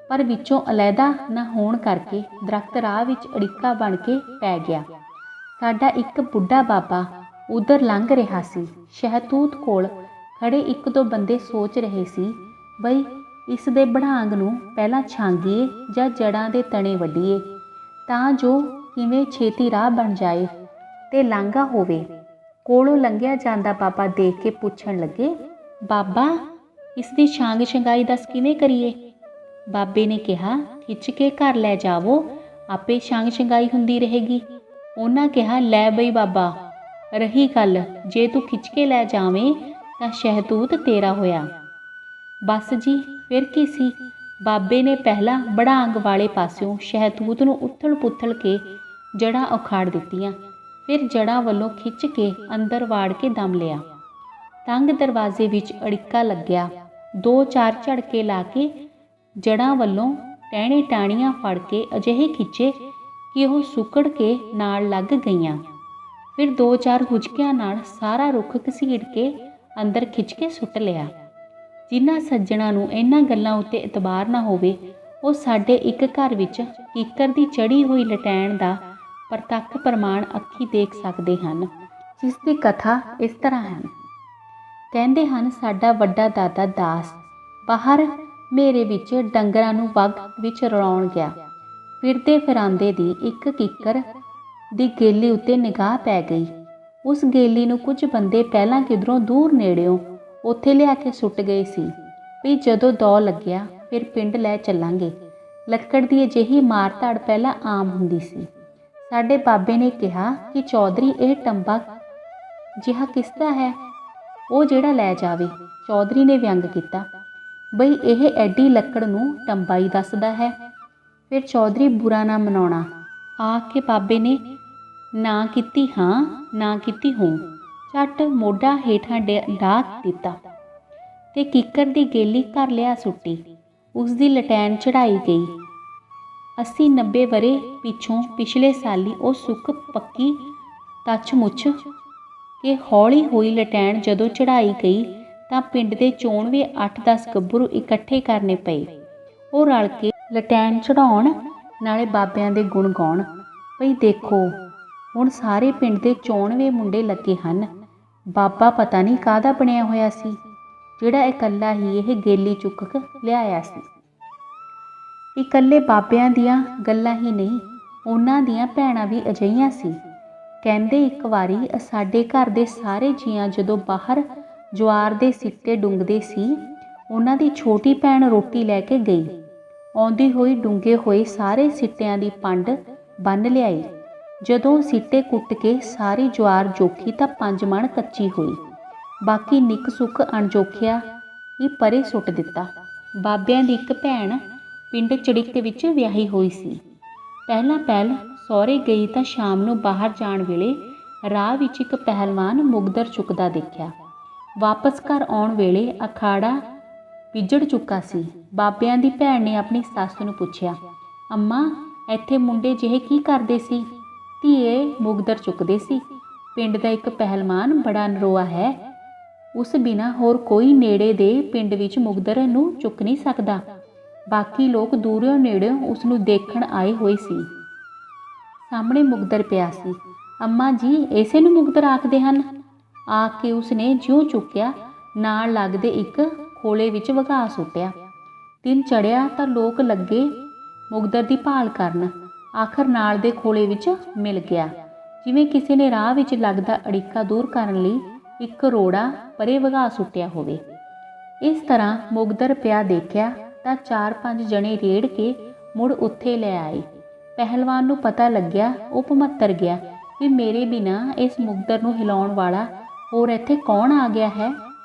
ਪਰ ਵਿੱਚੋਂ ਅਲੱਗਾ ਨਾ ਹੋਣ ਕਰਕੇ ਦਰਖਤ ਰਾਹ ਵਿੱਚ ਅੜਿੱਕਾ ਬਣ ਕੇ ਪੈ ਗਿਆ। ਸਾਡਾ ਇੱਕ ਬੁੱਢਾ ਬਾਬਾ ਉਧਰ ਲੰਘ ਰਿਹਾ ਸੀ। ਸ਼ਹਿਤੂਤ ਕੋਲ ਖੜੇ 1-2 ਬੰਦੇ ਸੋਚ ਰਹੇ ਸੀ, ਬਈ ਇਸ ਦੇ ਬੜਾਂਗ ਨੂੰ ਪਹਿਲਾਂ ਛਾਂਗੀਏ ਜਾਂ ਜੜ੍ਹਾਂ ਦੇ ਤਣੇ ਵੱਢੀਏ, ਤਾਂ ਜੋ ਕਿਵੇਂ ਛੇਤੀ ਰਾਹ ਬਣ ਜਾਏ ਤੇ ਲਾਂਘਾ ਹੋਵੇ। ਕੋਲੋਂ ਲੰਘਿਆ ਜਾਂਦਾ ਬਾਬਾ ਦੇਖ ਕੇ ਪੁੱਛਣ ਲੱਗੇ, ਬਾਬਾ, ਇਸ ਦੀ ਛਾਂਗ ਛੰਗਾਈ ਦੱਸ ਕਿਵੇਂ ਕਰੀਏ? ਬਾਬੇ ਨੇ ਕਿਹਾ, ਖਿੱਚ ਕੇ ਘਰ ਲੈ ਜਾਵੋ, ਆਪੇ ਛਾਂਗ ਛੰਗਾਈ ਹੁੰਦੀ ਰਹੇਗੀ। ਉਹਨਾਂ ਕਿਹਾ, ਲੈ ਬਈ ਬਾਬਾ, ਰਹੀ ਗੱਲ, ਜੇ ਤੂੰ ਖਿੱਚ ਕੇ ਲੈ ਜਾਵੇਂ ਤਾਂ ਸ਼ਹਿਤੂਤ ਤੇਰਾ ਹੋਇਆ। ਬਸ ਜੀ, ਫਿਰ ਕੀ ਸੀ? ਬਾਬੇ ਨੇ ਪਹਿਲਾਂ ਬੜਾਂਗ ਵਾਲੇ ਪਾਸਿਓਂ ਸ਼ਹਿਤੂਤ ਨੂੰ ਉਥਲ-ਪੁਥਲ ਕੇ ਜੜ੍ਹਾਂ ਉਖਾੜ ਦਿੱਤੀਆਂ, ਫਿਰ ਜੜ੍ਹਾਂ ਵੱਲੋਂ ਖਿੱਚ ਕੇ ਅੰਦਰ ਵਾੜ ਕੇ ਦਮ ਲਿਆ। ਤੰਗ ਦਰਵਾਜ਼ੇ ਵਿੱਚ ਅੜਿੱਕਾ ਲੱਗਿਆ। 2-4 ਝੜਕੇ ਲਾ ਕੇ ਜੜ੍ਹਾਂ ਵੱਲੋਂ ਟਹਿਣੇ ਟਾਹਣੀਆਂ ਫੜ ਕੇ ਅਜਿਹੇ ਖਿੱਚੇ ਕਿ ਉਹ ਸੁੱਕੜ ਕੇ ਨਾਲ ਲੱਗ ਗਈਆਂ। ਫਿਰ 2-4 ਹੁਜਕਿਆਂ ਨਾਲ ਸਾਰਾ ਰੁੱਖ ਘਸੀਟ ਕੇ ਅੰਦਰ ਖਿੱਚ ਕੇ ਸੁੱਟ ਲਿਆ। ਜਿਨ੍ਹਾਂ ਸੱਜਣਾਂ ਨੂੰ ਇਹਨਾਂ ਗੱਲਾਂ ਉੱਤੇ ਇਤਬਾਰ ਨਾ ਹੋਵੇ, ਉਹ ਸਾਡੇ ਇੱਕ ਘਰ ਵਿੱਚ ਕੀਕਰ ਦੀ ਚੜ੍ਹੀ ਹੋਈ ਲਟੈਣ ਦਾ ਪ੍ਰਤੱਖ ਪ੍ਰਮਾਣ ਅੱਖੀਂ ਦੇਖ ਸਕਦੇ ਹਨ, ਜਿਸ ਦੀ ਕਥਾ ਇਸ ਤਰ੍ਹਾਂ ਹੈ। ਕਹਿੰਦੇ ਹਨ, ਸਾਡਾ ਵੱਡਾ ਦਾਦਾ ਦਾਸ ਬਾਹਰ ਮੇਰੇ ਵਿੱਚ ਡੰਗਰਾਂ ਨੂੰ ਵੱਗ ਵਿੱਚ ਰਲਾਉਣ ਗਿਆ। ਫਿਰਦੇ ਫਿਰਾਂਦੇ ਦੀ ਇੱਕ ਕੀਕਰ ਦੀ ਗੇਲੀ ਉੱਤੇ ਨਿਗਾਹ ਪੈ ਗਈ। ਉਸ ਗੇਲੀ ਨੂੰ ਕੁਝ ਬੰਦੇ ਪਹਿਲਾਂ ਕਿਧਰੋਂ ਦੂਰ ਨੇੜਿਓਂ ਉੱਥੇ ਲਿਆ ਕੇ ਸੁੱਟ ਗਏ ਸੀ ਵੀ ਜਦੋਂ ਦੌ ਲੱਗਿਆ ਫਿਰ ਪਿੰਡ ਲੈ ਚੱਲਾਂਗੇ। ਲੱਕੜ ਦੀ ਅਜਿਹੀ ਮਾਰ ਧਾੜ ਪਹਿਲਾਂ ਆਮ ਹੁੰਦੀ ਸੀ। ਸਾਡੇ ਬਾਬੇ ਨੇ ਕਿਹਾ ਕਿ ਚੌਧਰੀ, ਇਹ ਟੰਬਾ ਜਿਹਾ ਕਿਸਦਾ ਹੈ? ਉਹ ਜਿਹੜਾ ਲੈ ਜਾਵੇ। ਚੌਧਰੀ ਨੇ ਵਿਅੰਗ ਕੀਤਾ, ਬਈ ਇਹ ਐਡੀ ਲੱਕੜ ਨੂੰ ਟੰਬਾ ਹੀ ਦੱਸਦਾ ਹੈ। ਫਿਰ ਚੌਧਰੀ ਬੁਰਾ ਨਾ ਮਨਾਉਣਾ ਆਖ ਕੇ ਬਾਬੇ ਨੇ ਨਾ ਕੀਤੀ ਹਾਂ ਨਾ ਕੀਤੀ ਹੂੰ, ਝੱਟ ਮੋਢਾ ਹੇਠਾਂ ਡਾਹ ਦਿੱਤਾ ਤੇ ਕਿੱਕਰ ਦੀ ਗੇਲੀ ਘਰ ਲਿਆ ਸੁੱਟੀ। ਉਸ ਦੀ ਲਟੈਨ ਚੜਾਈ ਗਈ। 80-90 ਵਰੇ ਪਿੱਛੋਂ ਪਿਛਲੇ ਸਾਲੀ ਉਹ ਸੁੱਕ ਪੱਕੀ ਤੱਚ-ਮੁੱਚ ਕਿ ਹੌਲੀ ਹੋਈ ਲਟੈਣ ਜਦੋਂ ਚੜਾਈ ਗਈ ਤਾਂ ਪਿੰਡ ਦੇ ਚੋਣਵੇਂ 8-10 ਗੱਭਰੂ ਇਕੱਠੇ ਕਰਨੇ ਪਏ। ਉਹ ਰਲ ਕੇ ਲਟੈਣ ਚੜਾਉਣ ਨਾਲੇ ਬਾਬਿਆਂ ਦੇ ਗੁਣ ਗਾਉਣ, ਭਈ ਦੇਖੋ ਹੁਣ ਸਾਰੇ ਪਿੰਡ ਦੇ ਚੋਣਵੇਂ ਮੁੰਡੇ ਲੱਗੇ ਹਨ। ਬਾਬਾ ਪਤਾ ਨਹੀਂ ਕਾਹਦਾ ਬਣਿਆ ਹੋਇਆ ਸੀ, ਜਿਹੜਾ ਇਕੱਲਾ ਹੀ ਇਹ ਗੇਲੀ ਚੁੱਕ ਲਿਆਇਆ ਸੀ। ਇਕੱਲੇ ਬਾਬਿਆਂ ਦੀਆਂ ਗੱਲਾਂ ਹੀ ਨਹੀਂ, ਉਹਨਾਂ ਦੀਆਂ ਭੈਣਾਂ ਵੀ ਅਜਿਹੀਆਂ ਸੀ। ਕਹਿੰਦੇ ਇੱਕ ਵਾਰੀ ਸਾਡੇ ਘਰ ਦੇ ਸਾਰੇ ਜੀਆਂ ਜਦੋਂ ਬਾਹਰ ਜਵਾਰ ਦੇ ਸਿੱਟੇ ਡੁੰਗਦੇ ਸੀ, ਉਹਨਾਂ ਦੀ ਛੋਟੀ ਭੈਣ ਰੋਟੀ ਲੈ ਕੇ ਗਈ। ਆਉਂਦੀ ਹੋਈ ਡੂੰਘੇ ਹੋਏ ਸਾਰੇ ਸਿੱਟਿਆਂ ਦੀ ਪੰਡ ਬੰਨ੍ਹ ਲਿਆਈ। ਜਦੋਂ ਸੀਟੇ ਕੁੱਟ ਕੇ ਸਾਰੀ ਜਵਾਰ ਜੋਖੀ ਤਾਂ 5 ਮਣ ਕੱਚੀ ਹੋਈ। ਬਾਕੀ ਨਿੱਕ ਸੁੱਕ ਅਣਜੋਖਿਆ ਹੀ ਪਰੇ ਸੁੱਟ ਦਿੱਤਾ। ਬਾਬਿਆਂ ਦੀ ਇੱਕ ਭੈਣ ਪਿੰਡ ਚੜਿੱਕ ਵਿੱਚ ਵਿਆਹੀ ਹੋਈ ਸੀ। ਪਹਿਲਾਂ ਸਹੁਰੇ ਗਈ ਤਾਂ ਸ਼ਾਮ ਨੂੰ ਬਾਹਰ ਜਾਣ ਵੇਲੇ ਰਾਹ ਵਿੱਚ ਇੱਕ ਪਹਿਲਵਾਨ ਮੁਗਦਰ ਚੁੱਕਦਾ ਦੇਖਿਆ। ਵਾਪਸ ਘਰ ਆਉਣ ਵੇਲੇ ਅਖਾੜਾ ਵਿਜੜ ਚੁੱਕਾ ਸੀ। ਬਾਬਿਆਂ ਦੀ ਭੈਣ ਨੇ ਆਪਣੀ ਸੱਸ ਨੂੰ ਪੁੱਛਿਆ, ਅੰਮਾ ਇੱਥੇ ਮੁੰਡੇ ਜਿਹੇ ਕੀ ਕਰਦੇ ਸੀ? ਧੀਏ, ਮੁਗਦਰ ਚੁੱਕਦੇ ਸੀ। ਪਿੰਡ ਦਾ ਇੱਕ ਪਹਿਲਵਾਨ ਬੜਾ ਨਰੋਆ ਹੈ, ਉਸ ਬਿਨਾਂ ਹੋਰ ਕੋਈ ਨੇੜੇ ਦੇ ਪਿੰਡ ਵਿੱਚ ਮੁਗਦਰ ਨੂੰ ਚੁੱਕ ਨਹੀਂ ਸਕਦਾ। ਬਾਕੀ ਲੋਕ ਦੂਰੋਂ ਨੇੜਿਓਂ ਉਸ ਨੂੰ ਦੇਖਣ ਆਏ ਹੋਏ ਸੀ। ਸਾਹਮਣੇ ਮੁਗਦਰ ਪਿਆ ਸੀ। ਅੰਮਾ ਜੀ, ਇਸੇ ਨੂੰ ਮੁਗਦਰ ਆਖਦੇ ਹਨ। ਆ ਕੇ ਉਸਨੇ ਜਿਉਂ ਚੁੱਕਿਆ, ਨਾਲ ਲੱਗਦੇ ਇੱਕ ਖੋਲੇ ਵਿੱਚ ਵਗਾ ਸੁੱਟਿਆ। ਦਿਨ ਚੜ੍ਹਿਆ ਤਾਂ ਲੋਕ ਲੱਗੇ ਮੁਗਦਰ ਦੀ ਭਾਲ ਕਰਨ। ਆਖਰ ਨਾਲ ਦੇ ਖੋਲੇ ਵਿੱਚ ਮਿਲ ਗਿਆ। ਜਿਵੇਂ ਕਿਸੇ ਨੇ ਰਾਹ ਵਿੱਚ ਲੱਗਦਾ ਅੜਿੱਕਾ ਦੂਰ ਕਰਨ ਲਈ ਇੱਕ ਰੋੜਾ ਪਰੇ ਵਗਾ ਸੁੱਟਿਆ ਹੋਵੇ। ਇਸ ਤਰ੍ਹਾਂ ਮੁਗਦਰ ਪਿਆ ਦੇਖਿਆ ਤਾਂ 4-5 ਜਣੇ ਰੇੜ ਕੇ ਮੁੜ ਉੱਥੇ ਲੈ ਆਏ। ਪਹਿਲਵਾਨ ਨੂੰ ਪਤਾ ਲੱਗਿਆ। ਉਹ ਭਮੱਤਰ ਗਿਆ ਵੀ ਮੇਰੇ ਬਿਨਾਂ ਇਸ ਮੁਗਦਰ ਨੂੰ ਹਿਲਾਉਣ ਵਾਲਾ ਹੋਰ ਇੱਥੇ ਕੌਣ ਆ ਗਿਆ ਹੈ।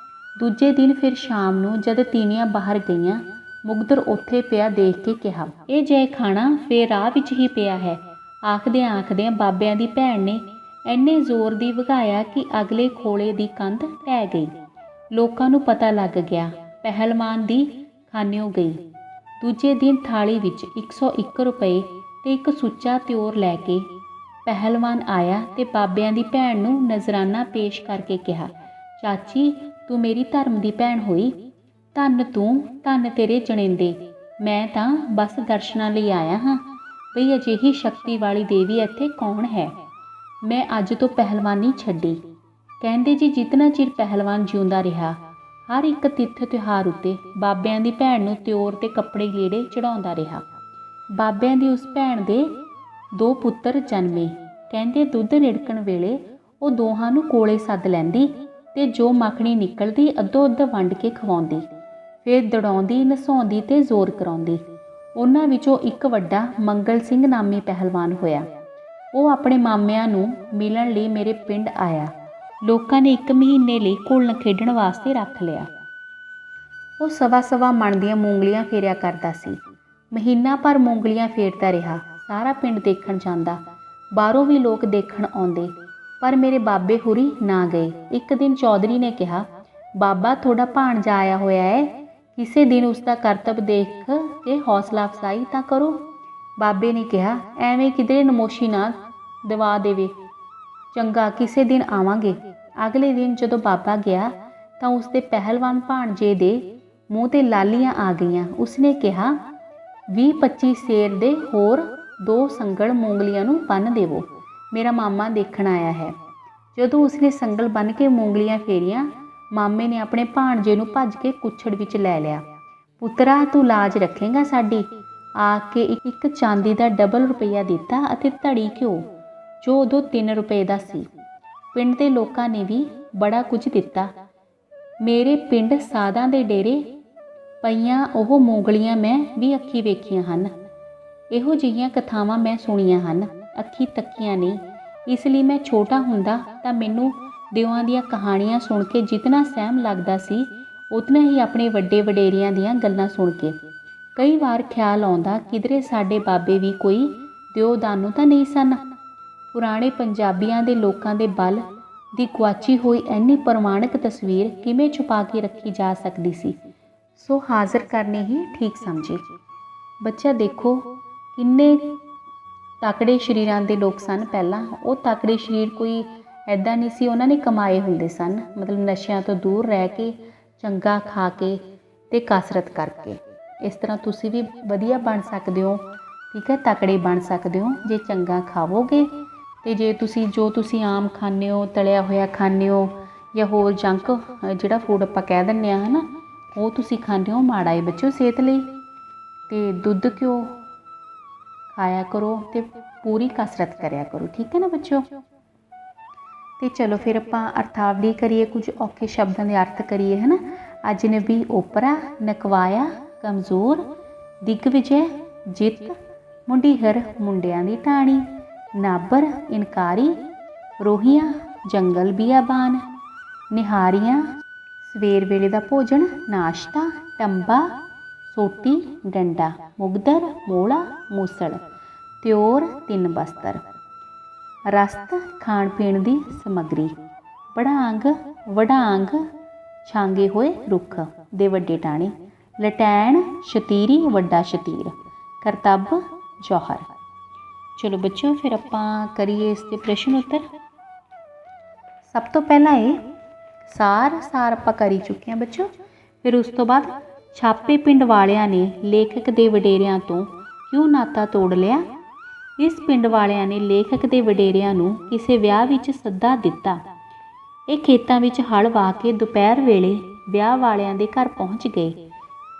ਦੂਜੇ ਦਿਨ ਫਿਰ ਸ਼ਾਮ ਨੂੰ ਜਦ ਤੀਵੀਆਂ ਬਾਹਰ ਗਈਆਂ, ਮੁਗਦਰ ਉੱਥੇ ਪਿਆ ਦੇਖ ਕੇ ਕਿਹਾ, ਇਹ ਜੇ ਖਾਣਾ ਫੇਰ ਰਾਹ ਵਿੱਚ ਹੀ ਪਿਆ ਹੈ। ਆਖਦਿਆਂ ਬਾਬਿਆਂ ਦੀ ਭੈਣ ਨੇ ਇੰਨੇ ਜ਼ੋਰ ਦੀ ਵਗਾਇਆ ਕਿ ਅਗਲੇ ਖੋਲੇ ਦੀ ਕੰਧ ਢਹਿ ਗਈ। ਲੋਕਾਂ ਨੂੰ ਪਤਾ ਲੱਗ ਗਿਆ। ਪਹਿਲਵਾਨ ਦੀ ਖਾਨਿਓ ਗਈ। ਦੂਜੇ ਦਿਨ ਥਾਲੀ ਵਿੱਚ 101 ਰੁਪਏ ਤੇ ਇੱਕ ਸੁੱਚਾ ਤਿਉਰ ਲੈ ਕੇ ਪਹਿਲਵਾਨ ਆਇਆ ਤੇ ਬਾਬਿਆਂ ਦੀ ਭੈਣ ਨੂੰ ਨਜ਼ਰਾਨਾ ਪੇਸ਼ ਕਰਕੇ ਕਿਹਾ, ਚਾਚੀ ਤੂੰ ਮੇਰੀ ਧਰਮ ਦੀ ਭੈਣ ਹੋਈ। ਧੰਨ ਤੂੰ, ਧੰਨ ਤੇਰੇ ਜਣੇਂਦੇ। ਮੈਂ ਤਾਂ ਬਸ ਦਰਸ਼ਨਾਂ ਲਈ ਆਇਆ ਹਾਂ ਬਈ ਅਜਿਹੀ ਸ਼ਕਤੀ ਵਾਲੀ ਦੇਵੀ ਇੱਥੇ ਕੌਣ ਹੈ। ਮੈਂ ਅੱਜ ਤੋਂ ਪਹਿਲਵਾਨੀ ਛੱਡੀ। ਕਹਿੰਦੇ ਜੀ ਜਿਤਨਾ ਚਿਰ ਪਹਿਲਵਾਨ ਜਿਉਂਦਾ ਰਿਹਾ, ਹਰ ਇੱਕ ਤਿੱਥ ਤਿਉਹਾਰ ਉੱਤੇ ਬਾਬਿਆਂ ਦੀ ਭੈਣ ਨੂੰ ਤਿਉਰ ਤੇ ਕੱਪੜੇ ਲੀੜੇ ਚੜਾਉਂਦਾ ਰਿਹਾ। ਬਾਬਿਆਂ ਦੀ ਉਸ ਭੈਣ ਦੇ 2 ਪੁੱਤਰ ਜਨਮੇ। ਕਹਿੰਦੇ ਦੁੱਧ ਰਿੜਕਣ ਵੇਲੇ ਉਹ ਦੋਹਾਂ ਨੂੰ ਕੋਲੇ ਸੱਦ ਲੈਂਦੀ ਤੇ ਜੋ ਮੱਖਣੀ ਨਿਕਲਦੀ ਅੱਧੋ ਅੱਧ ਵੰਡ ਕੇ ਖਵਾਉਂਦੀ। ਫਿਰ ਦੜਾਉਂਦੀ, ਨਸਾਉਂਦੀ ਤੇ ਜ਼ੋਰ ਕਰਾਉਂਦੀ। ਉਹਨਾਂ ਵਿੱਚੋਂ ਇੱਕ ਵੱਡਾ ਮੰਗਲ ਸਿੰਘ ਨਾਮੀ ਪਹਿਲਵਾਨ ਹੋਇਆ। ਉਹ ਆਪਣੇ ਮਾਮਿਆਂ ਨੂੰ ਮਿਲਣ ਲਈ ਮੇਰੇ ਪਿੰਡ ਆਇਆ। ਲੋਕਾਂ ਨੇ 1 ਮਹੀਨੇ ਲਈ ਘੁਲਣ ਖੇਡਣ ਵਾਸਤੇ ਰੱਖ ਲਿਆ। ਉਹ ਸਵਾ ਮਣ ਦੀਆਂ ਮੂੰਗਲੀਆਂ ਫੇਰਿਆ ਕਰਦਾ ਸੀ। ਮਹੀਨਾ ਭਰ ਮੂੰਗਲੀਆਂ ਫੇਰਦਾ ਰਿਹਾ। ਸਾਰਾ ਪਿੰਡ ਦੇਖਣ ਜਾਂਦਾ। ਬਾਹਰੋਂ ਵੀ ਲੋਕ ਦੇਖਣ ਆਉਂਦੇ, ਪਰ ਮੇਰੇ ਬਾਬੇ ਹੁਰੀ ਨਾ ਗਏ। ਇੱਕ ਦਿਨ ਚੌਧਰੀ ਨੇ ਕਿਹਾ, ਬਾਬਾ ਤੁਹਾਡਾ ਭਾਣਜਾ ਆਇਆ ਹੋਇਆ ਹੈ, ਕਿਸੇ ਦਿਨ ਉਸ ਦਾ ਕਰਤੱਵ ਦੇਖ ਕੇ ਹੌਸਲਾ ਅਫਜ਼ਾਈ ਤਾਂ ਕਰੋ। ਬਾਬੇ ਨੇ ਕਿਹਾ, ਐਵੇਂ ਕਿਧਰੇ ਨਮੋਸ਼ੀ ਨਾ ਦਵਾ ਦੇਵੇ। ਚੰਗਾ, ਕਿਸੇ ਦਿਨ ਆਵਾਂਗੇ। ਅਗਲੇ ਦਿਨ ਜਦੋਂ ਬਾਬਾ ਗਿਆ ਤਾਂ ਉਸਦੇ ਪਹਿਲਵਾਨ ਭਾਣਜੇ ਦੇ ਮੂੰਹ ਤੇ ਲਾਲੀਆਂ ਆ ਗਈਆਂ। ਉਸਨੇ ਕਿਹਾ, 20-25 ਸੇਰ ਦੇ ਹੋਰ 2 ਸੰਗਲ ਮੂੰਗਲੀਆਂ ਨੂੰ ਬੰਨ੍ਹ ਦੇਵੋ, ਮੇਰਾ ਮਾਮਾ ਦੇਖਣ ਆਇਆ ਹੈ। ਜਦੋਂ ਉਸਨੇ ਸੰਗਲ ਬੰਨ੍ਹ ਕੇ ਮੂੰਗਲੀਆਂ ਫੇਰੀਆਂ, ਮਾਮੇ ਨੇ ਆਪਣੇ ਭਾਣਜੇ ਨੂੰ ਭੱਜ ਕੇ ਕੁੱਛੜ ਵਿੱਚ ਲੈ ਲਿਆ। ਪੁੱਤਰਾ, ਤੂੰ ਲਾਜ ਰੱਖੇਂਗਾ ਸਾਡੀ। ਆ ਕੇ ਇੱਕ ਚਾਂਦੀ ਦਾ ਡਬਲ ਰੁਪਈਆ ਦਿੱਤਾ ਅਤੇ ਧੜੀ ਘਿਓ, ਜੋ ਉਦੋਂ 3 ਰੁਪਏ ਦਾ ਸੀ। ਪਿੰਡ ਦੇ ਲੋਕਾਂ ਨੇ ਵੀ ਬੜਾ ਕੁਝ ਦਿੱਤਾ। ਮੇਰੇ ਪਿੰਡ ਸਾਧਾਂ ਦੇ ਡੇਰੇ ਪਈਆਂ ਉਹ ਮੂੰਗਲੀਆਂ ਮੈਂ ਵੀ ਅੱਖੀ ਵੇਖੀਆਂ ਹਨ। ਇਹੋ ਜਿਹੀਆਂ ਕਥਾਵਾਂ ਮੈਂ ਸੁਣੀਆਂ ਹਨ, ਅੱਖੀ ਤੱਕੀਆਂ ਨਹੀਂ। ਇਸ ਲਈ ਮੈਂ ਛੋਟਾ ਹੁੰਦਾ ਤਾਂ ਮੈਨੂੰ ਦਿਓਆਂ ਦੀਆਂ ਕਹਾਣੀਆਂ ਸੁਣ ਕੇ ਜਿਤਨਾ ਸਹਿਮ ਲੱਗਦਾ ਸੀ, ਉਤਨਾ ਹੀ ਆਪਣੇ ਵੱਡੇ ਵਡੇਰਿਆਂ ਦੀਆਂ ਗੱਲਾਂ ਸੁਣ ਕੇ। ਕਈ ਵਾਰ ਖਿਆਲ ਆਉਂਦਾ, ਕਿਧਰੇ ਸਾਡੇ ਬਾਬੇ ਵੀ ਕੋਈ ਦਿਓਦਾਨੂ ਤਾਂ ਨਹੀਂ ਸਨ। ਪੁਰਾਣੇ ਪੰਜਾਬੀਆਂ ਦੇ ਲੋਕਾਂ ਦੇ ਬਲ ਦੀ ਗੁਆਚੀ ਹੋਈ ਇੰਨੀ ਪ੍ਰਮਾਣਿਕ ਤਸਵੀਰ ਕਿਵੇਂ ਛੁਪਾ ਕੇ ਰੱਖੀ ਜਾ ਸਕਦੀ ਸੀ। ਸੋ ਹਾਜ਼ਰ ਕਰਨੀ ਹੀ ਠੀਕ ਸਮਝੀ। ਬੱਚਾ ਦੇਖੋ, ਕਿੰਨੇ ਤਕੜੇ ਸਰੀਰਾਂ ਦੇ ਲੋਕ ਸਨ ਪਹਿਲਾਂ। ਉਹ ਤਕੜੇ ਸਰੀਰ ਕੋਈ ਐਦਾਂ ਨਹੀਂ ਸੀ, ਉਹਨਾਂ ਨੇ ਕਮਾਏ ਹੁੰਦੇ ਸਨ, ਮਤਲਬ ਨਸ਼ਿਆਂ ਤੋਂ ਦੂਰ ਰਹਿ ਕੇ, ਚੰਗਾ ਖਾ ਕੇ ਤੇ ਕਸਰਤ ਕਰਕੇ। ਇਸ ਤਰ੍ਹਾਂ ਤੁਸੀਂ ਵੀ ਵਧੀਆ ਬਣ ਸਕਦੇ ਹੋ, ਠੀਕ ਹੈ, ਤਕੜੇ ਬਣ ਸਕਦੇ ਹੋ ਜੇ ਚੰਗਾ ਖਾਵੋਗੇ। ਤੇ ਜੇ ਜੋ ਤੁਸੀਂ ਆਮ ਖਾਂਦੇ ਹੋ, ਤਲਿਆ ਹੋਇਆ ਖਾਂਦੇ ਹੋ ਜਾਂ ਹੋਰ ਜੰਕ ਜਿਹੜਾ ਫੂਡ ਆਪਾਂ ਕਹਿ ਦਿੰਦੇ ਹਾਂ, ਹੈ ਨਾ, ਉਹ ਤੁਸੀਂ ਖਾਂਦੇ ਹੋ, ਮਾੜਾ ਹੈ ਬੱਚਿਓ ਸਿਹਤ ਲਈ। ਤੇ ਦੁੱਧ ਘਿਓ ਖਾਇਆ ਕਰੋ ਤੇ ਪੂਰੀ ਕਸਰਤ ਕਰਿਆ ਕਰੋ, ਠੀਕ ਹੈ ਨਾ ਬੱਚਿਓ। ਤੇ ਚਲੋ ਫਿਰ ਆਪਾਂ ਅਰਥਾਵਲੀ ਕਰੀਏ, ਕੁਝ ਔਖੇ ਸ਼ਬਦਾਂ ਦੇ ਅਰਥ ਕਰੀਏ, ਹੈ ਨਾ। ਅਜਨਬੀ ਓਪਰਾ, ਨਕਵਾਇਆ ਕਮਜ਼ੋਰ, ਦਿਗਵਿਜੈ ਜਿੱਤ, ਮੁੰਡੀਹਰ ਮੁੰਡਿਆਂ ਦੀ ਟਾਣੀ, ਨਾਬਰ ਇਨਕਾਰੀ, ਰੋਹੀਆਂ ਜੰਗਲ ਬੀਆਬਾਨ, ਨਿਹਾਰੀਆਂ ਸਵੇਰ ਵੇਲੇ ਦਾ ਭੋਜਨ ਨਾਸ਼ਤਾ, ਟੰਬਾ ਸੋਟੀ ਡੰਡਾ, ਮੁਗਦਰ ਮੋਲਾ ਮੂਸਲ, ਤਿਉਰ ਤਿੰਨ ਬਸਤਰ, ਰਸਤ ਖਾਣ ਪੀਣ ਦੀ ਸਮੱਗਰੀ, ਬੜਾਂਗ ਵਡਾਂਗ ਛਾਂਗੇ ਹੋਏ ਰੁੱਖ ਦੇ ਵੱਡੇ ਟਾਣੇ, ਲਟੈਣ ਸ਼ਤੀਰੀ ਵੱਡਾ ਸ਼ਤੀਰ, ਕਰਤੱਬ ਜੌਹਰ। ਚਲੋ ਬੱਚਿਓ ਫਿਰ ਆਪਾਂ ਕਰੀਏ ਇਸ ਦੇ ਪ੍ਰਸ਼ਨ ਉੱਤਰ। ਸਭ ਤੋਂ ਪਹਿਲਾਂ ਇਹ ਸਾਰ ਆਪਾਂ ਕਰੀ ਚੁੱਕੇ ਹਾਂ ਬੱਚੋ। ਫਿਰ ਉਸ ਤੋਂ ਬਾਅਦ ਛਾਪੇ ਪਿੰਡ ਵਾਲਿਆਂ ਨੇ ਲੇਖਕ ਦੇ ਵਡੇਰਿਆਂ ਤੋਂ ਕਿਉਂ ਨਾਤਾ ਤੋੜ ਲਿਆ। ਇਸ ਪਿੰਡ ਵਾਲਿਆਂ ਨੇ ਲੇਖਕ ਦੇ ਵਡੇਰਿਆਂ ਨੂੰ ਕਿਸੇ ਵਿਆਹ ਵਿੱਚ ਸੱਦਾ ਦਿੱਤਾ। ਇਹ ਖੇਤਾਂ ਵਿੱਚ ਹਲ ਵਾਹ ਕੇ ਦੁਪਹਿਰ ਵੇਲੇ ਵਿਆਹ ਵਾਲਿਆਂ ਦੇ ਘਰ ਪਹੁੰਚ ਗਏ।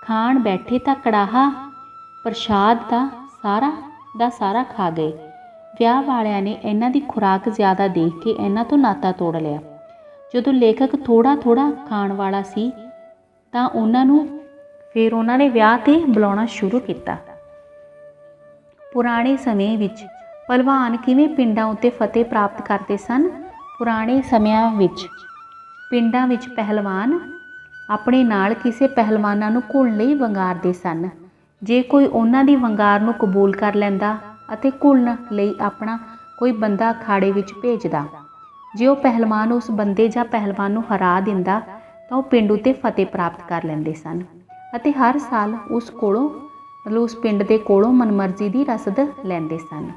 ਖਾਣ ਬੈਠੇ ਤਾਂ ਕੜਾਹਾ ਪ੍ਰਸ਼ਾਦ ਦਾ ਸਾਰਾ ਖਾ ਗਏ। ਵਿਆਹ ਵਾਲਿਆਂ ਨੇ ਇਹਨਾਂ ਦੀ ਖੁਰਾਕ ਜ਼ਿਆਦਾ ਦੇਖ ਕੇ ਇਹਨਾਂ ਤੋਂ ਨਾਤਾ ਤੋੜ ਲਿਆ। ਜਦੋਂ ਲੇਖਕ ਥੋੜ੍ਹਾ ਖਾਣ ਵਾਲਾ ਸੀ ਤਾਂ ਉਹਨਾਂ ਨੇ ਵਿਆਹ 'ਤੇ ਬੁਲਾਉਣਾ ਸ਼ੁਰੂ ਕੀਤਾ। ਪੁਰਾਣੇ ਸਮੇਂ ਵਿੱਚ ਭਲਵਾਨ ਕਿਵੇਂ ਪਿੰਡਾਂ ਉੱਤੇ ਫਤਿਹ ਪ੍ਰਾਪਤ ਕਰਦੇ ਸਨ। ਪੁਰਾਣੇ ਸਮਿਆਂ ਵਿੱਚ ਪਿੰਡਾਂ ਵਿੱਚ ਪਹਿਲਵਾਨ ਆਪਣੇ ਨਾਲ ਕਿਸੇ ਪਹਿਲਵਾਨਾਂ ਨੂੰ ਘੁਲਣ ਲਈ ਵੰਗਾਰਦੇ ਸਨ। ਜੇ ਕੋਈ ਉਹਨਾਂ ਦੀ ਵੰਗਾਰ ਨੂੰ ਕਬੂਲ ਕਰ ਲੈਂਦਾ ਅਤੇ ਘੁਲਣ ਲਈ ਆਪਣਾ ਕੋਈ ਬੰਦਾ ਅਖਾੜੇ ਵਿੱਚ ਭੇਜਦਾ, ਜੇ ਉਹ ਪਹਿਲਵਾਨ ਉਸ ਬੰਦੇ ਜਾਂ ਪਹਿਲਵਾਨ ਨੂੰ ਹਰਾ ਦਿੰਦਾ ਤਾਂ ਉਹ ਪਿੰਡ ਉੱਤੇ ਫਤਿਹ ਪ੍ਰਾਪਤ ਕਰ ਲੈਂਦੇ ਸਨ ਅਤੇ ਹਰ ਸਾਲ ਉਸ ਪਿੰਡ ਦੇ ਕੋਲੋਂ ਮਨਮਰਜ਼ੀ ਦੀ ਰਸਦ ਲੈਂਦੇ ਸਨ।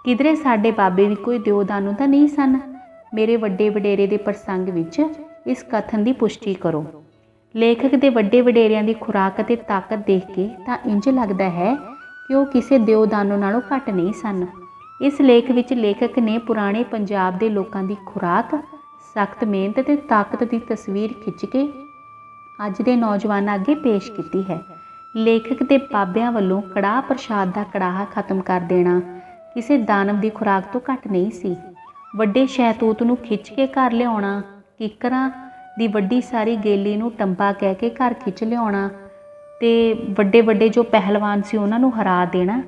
ਕਿਧਰੇ ਸਾਡੇ ਬਾਬੇ ਵੀ ਕੋਈ ਦਿਓਦਾਨੂ ਤਾਂ ਨਹੀਂ ਸਨ। ਮੇਰੇ ਵੱਡੇ ਵਡੇਰੇ ਦੇ ਪ੍ਰਸੰਗ ਵਿੱਚ ਇਸ ਕਥਨ ਦੀ ਪੁਸ਼ਟੀ ਕਰੋ। ਲੇਖਕ ਦੇ ਵੱਡੇ ਵਡੇਰਿਆਂ ਦੀ ਖੁਰਾਕ ਅਤੇ ਤਾਕਤ ਦੇਖ ਕੇ ਤਾਂ ਇੰਜ ਲੱਗਦਾ ਹੈ ਕਿ ਉਹ ਕਿਸੇ ਦਿਓਦਾਨੂ ਨਾਲੋਂ ਘੱਟ ਨਹੀਂ ਸਨ। ਇਸ ਲੇਖ ਵਿੱਚ ਲੇਖਕ ਨੇ ਪੁਰਾਣੇ ਪੰਜਾਬ ਦੇ ਲੋਕਾਂ ਦੀ ਖੁਰਾਕ, ਸਖਤ ਮਿਹਨਤ ਅਤੇ ਤਾਕਤ ਦੀ ਤਸਵੀਰ ਖਿੱਚ ਕੇ ਅੱਜ ਦੇ ਨੌਜਵਾਨਾਂ ਅੱਗੇ ਪੇਸ਼ ਕੀਤੀ ਹੈ। ਲੇਖਕ ਦੇ ਬਾਬਿਆਂ ਵੱਲੋਂ ਕੜਾਹ ਪ੍ਰਸ਼ਾਦ ਦਾ ਕੜਾਹਾ ਖਤਮ ਕਰ ਦੇਣਾ ਕਿਸੇ ਦਾਨਵ ਦੀ ਖੁਰਾਕ ਤੋਂ ਘੱਟ ਨਹੀਂ ਸੀ। ਵੱਡੇ ਸ਼ਹਿਤੂਤ ਨੂੰ ਖਿੱਚ ਕੇ ਘਰ ਲਿਆਉਣਾ, ਕਿੱਕਰਾਂ ਦੀ ਵੱਡੀ ਸਾਰੀ ਗੇਲੀ ਨੂੰ ਟੰਬਾ ਕਹਿ ਕੇ ਘਰ ਖਿੱਚ ਲਿਆਉਣਾ ਅਤੇ ਵੱਡੇ ਜੋ ਪਹਿਲਵਾਨ ਸੀ ਉਹਨਾਂ ਨੂੰ ਹਰਾ ਦੇਣਾ,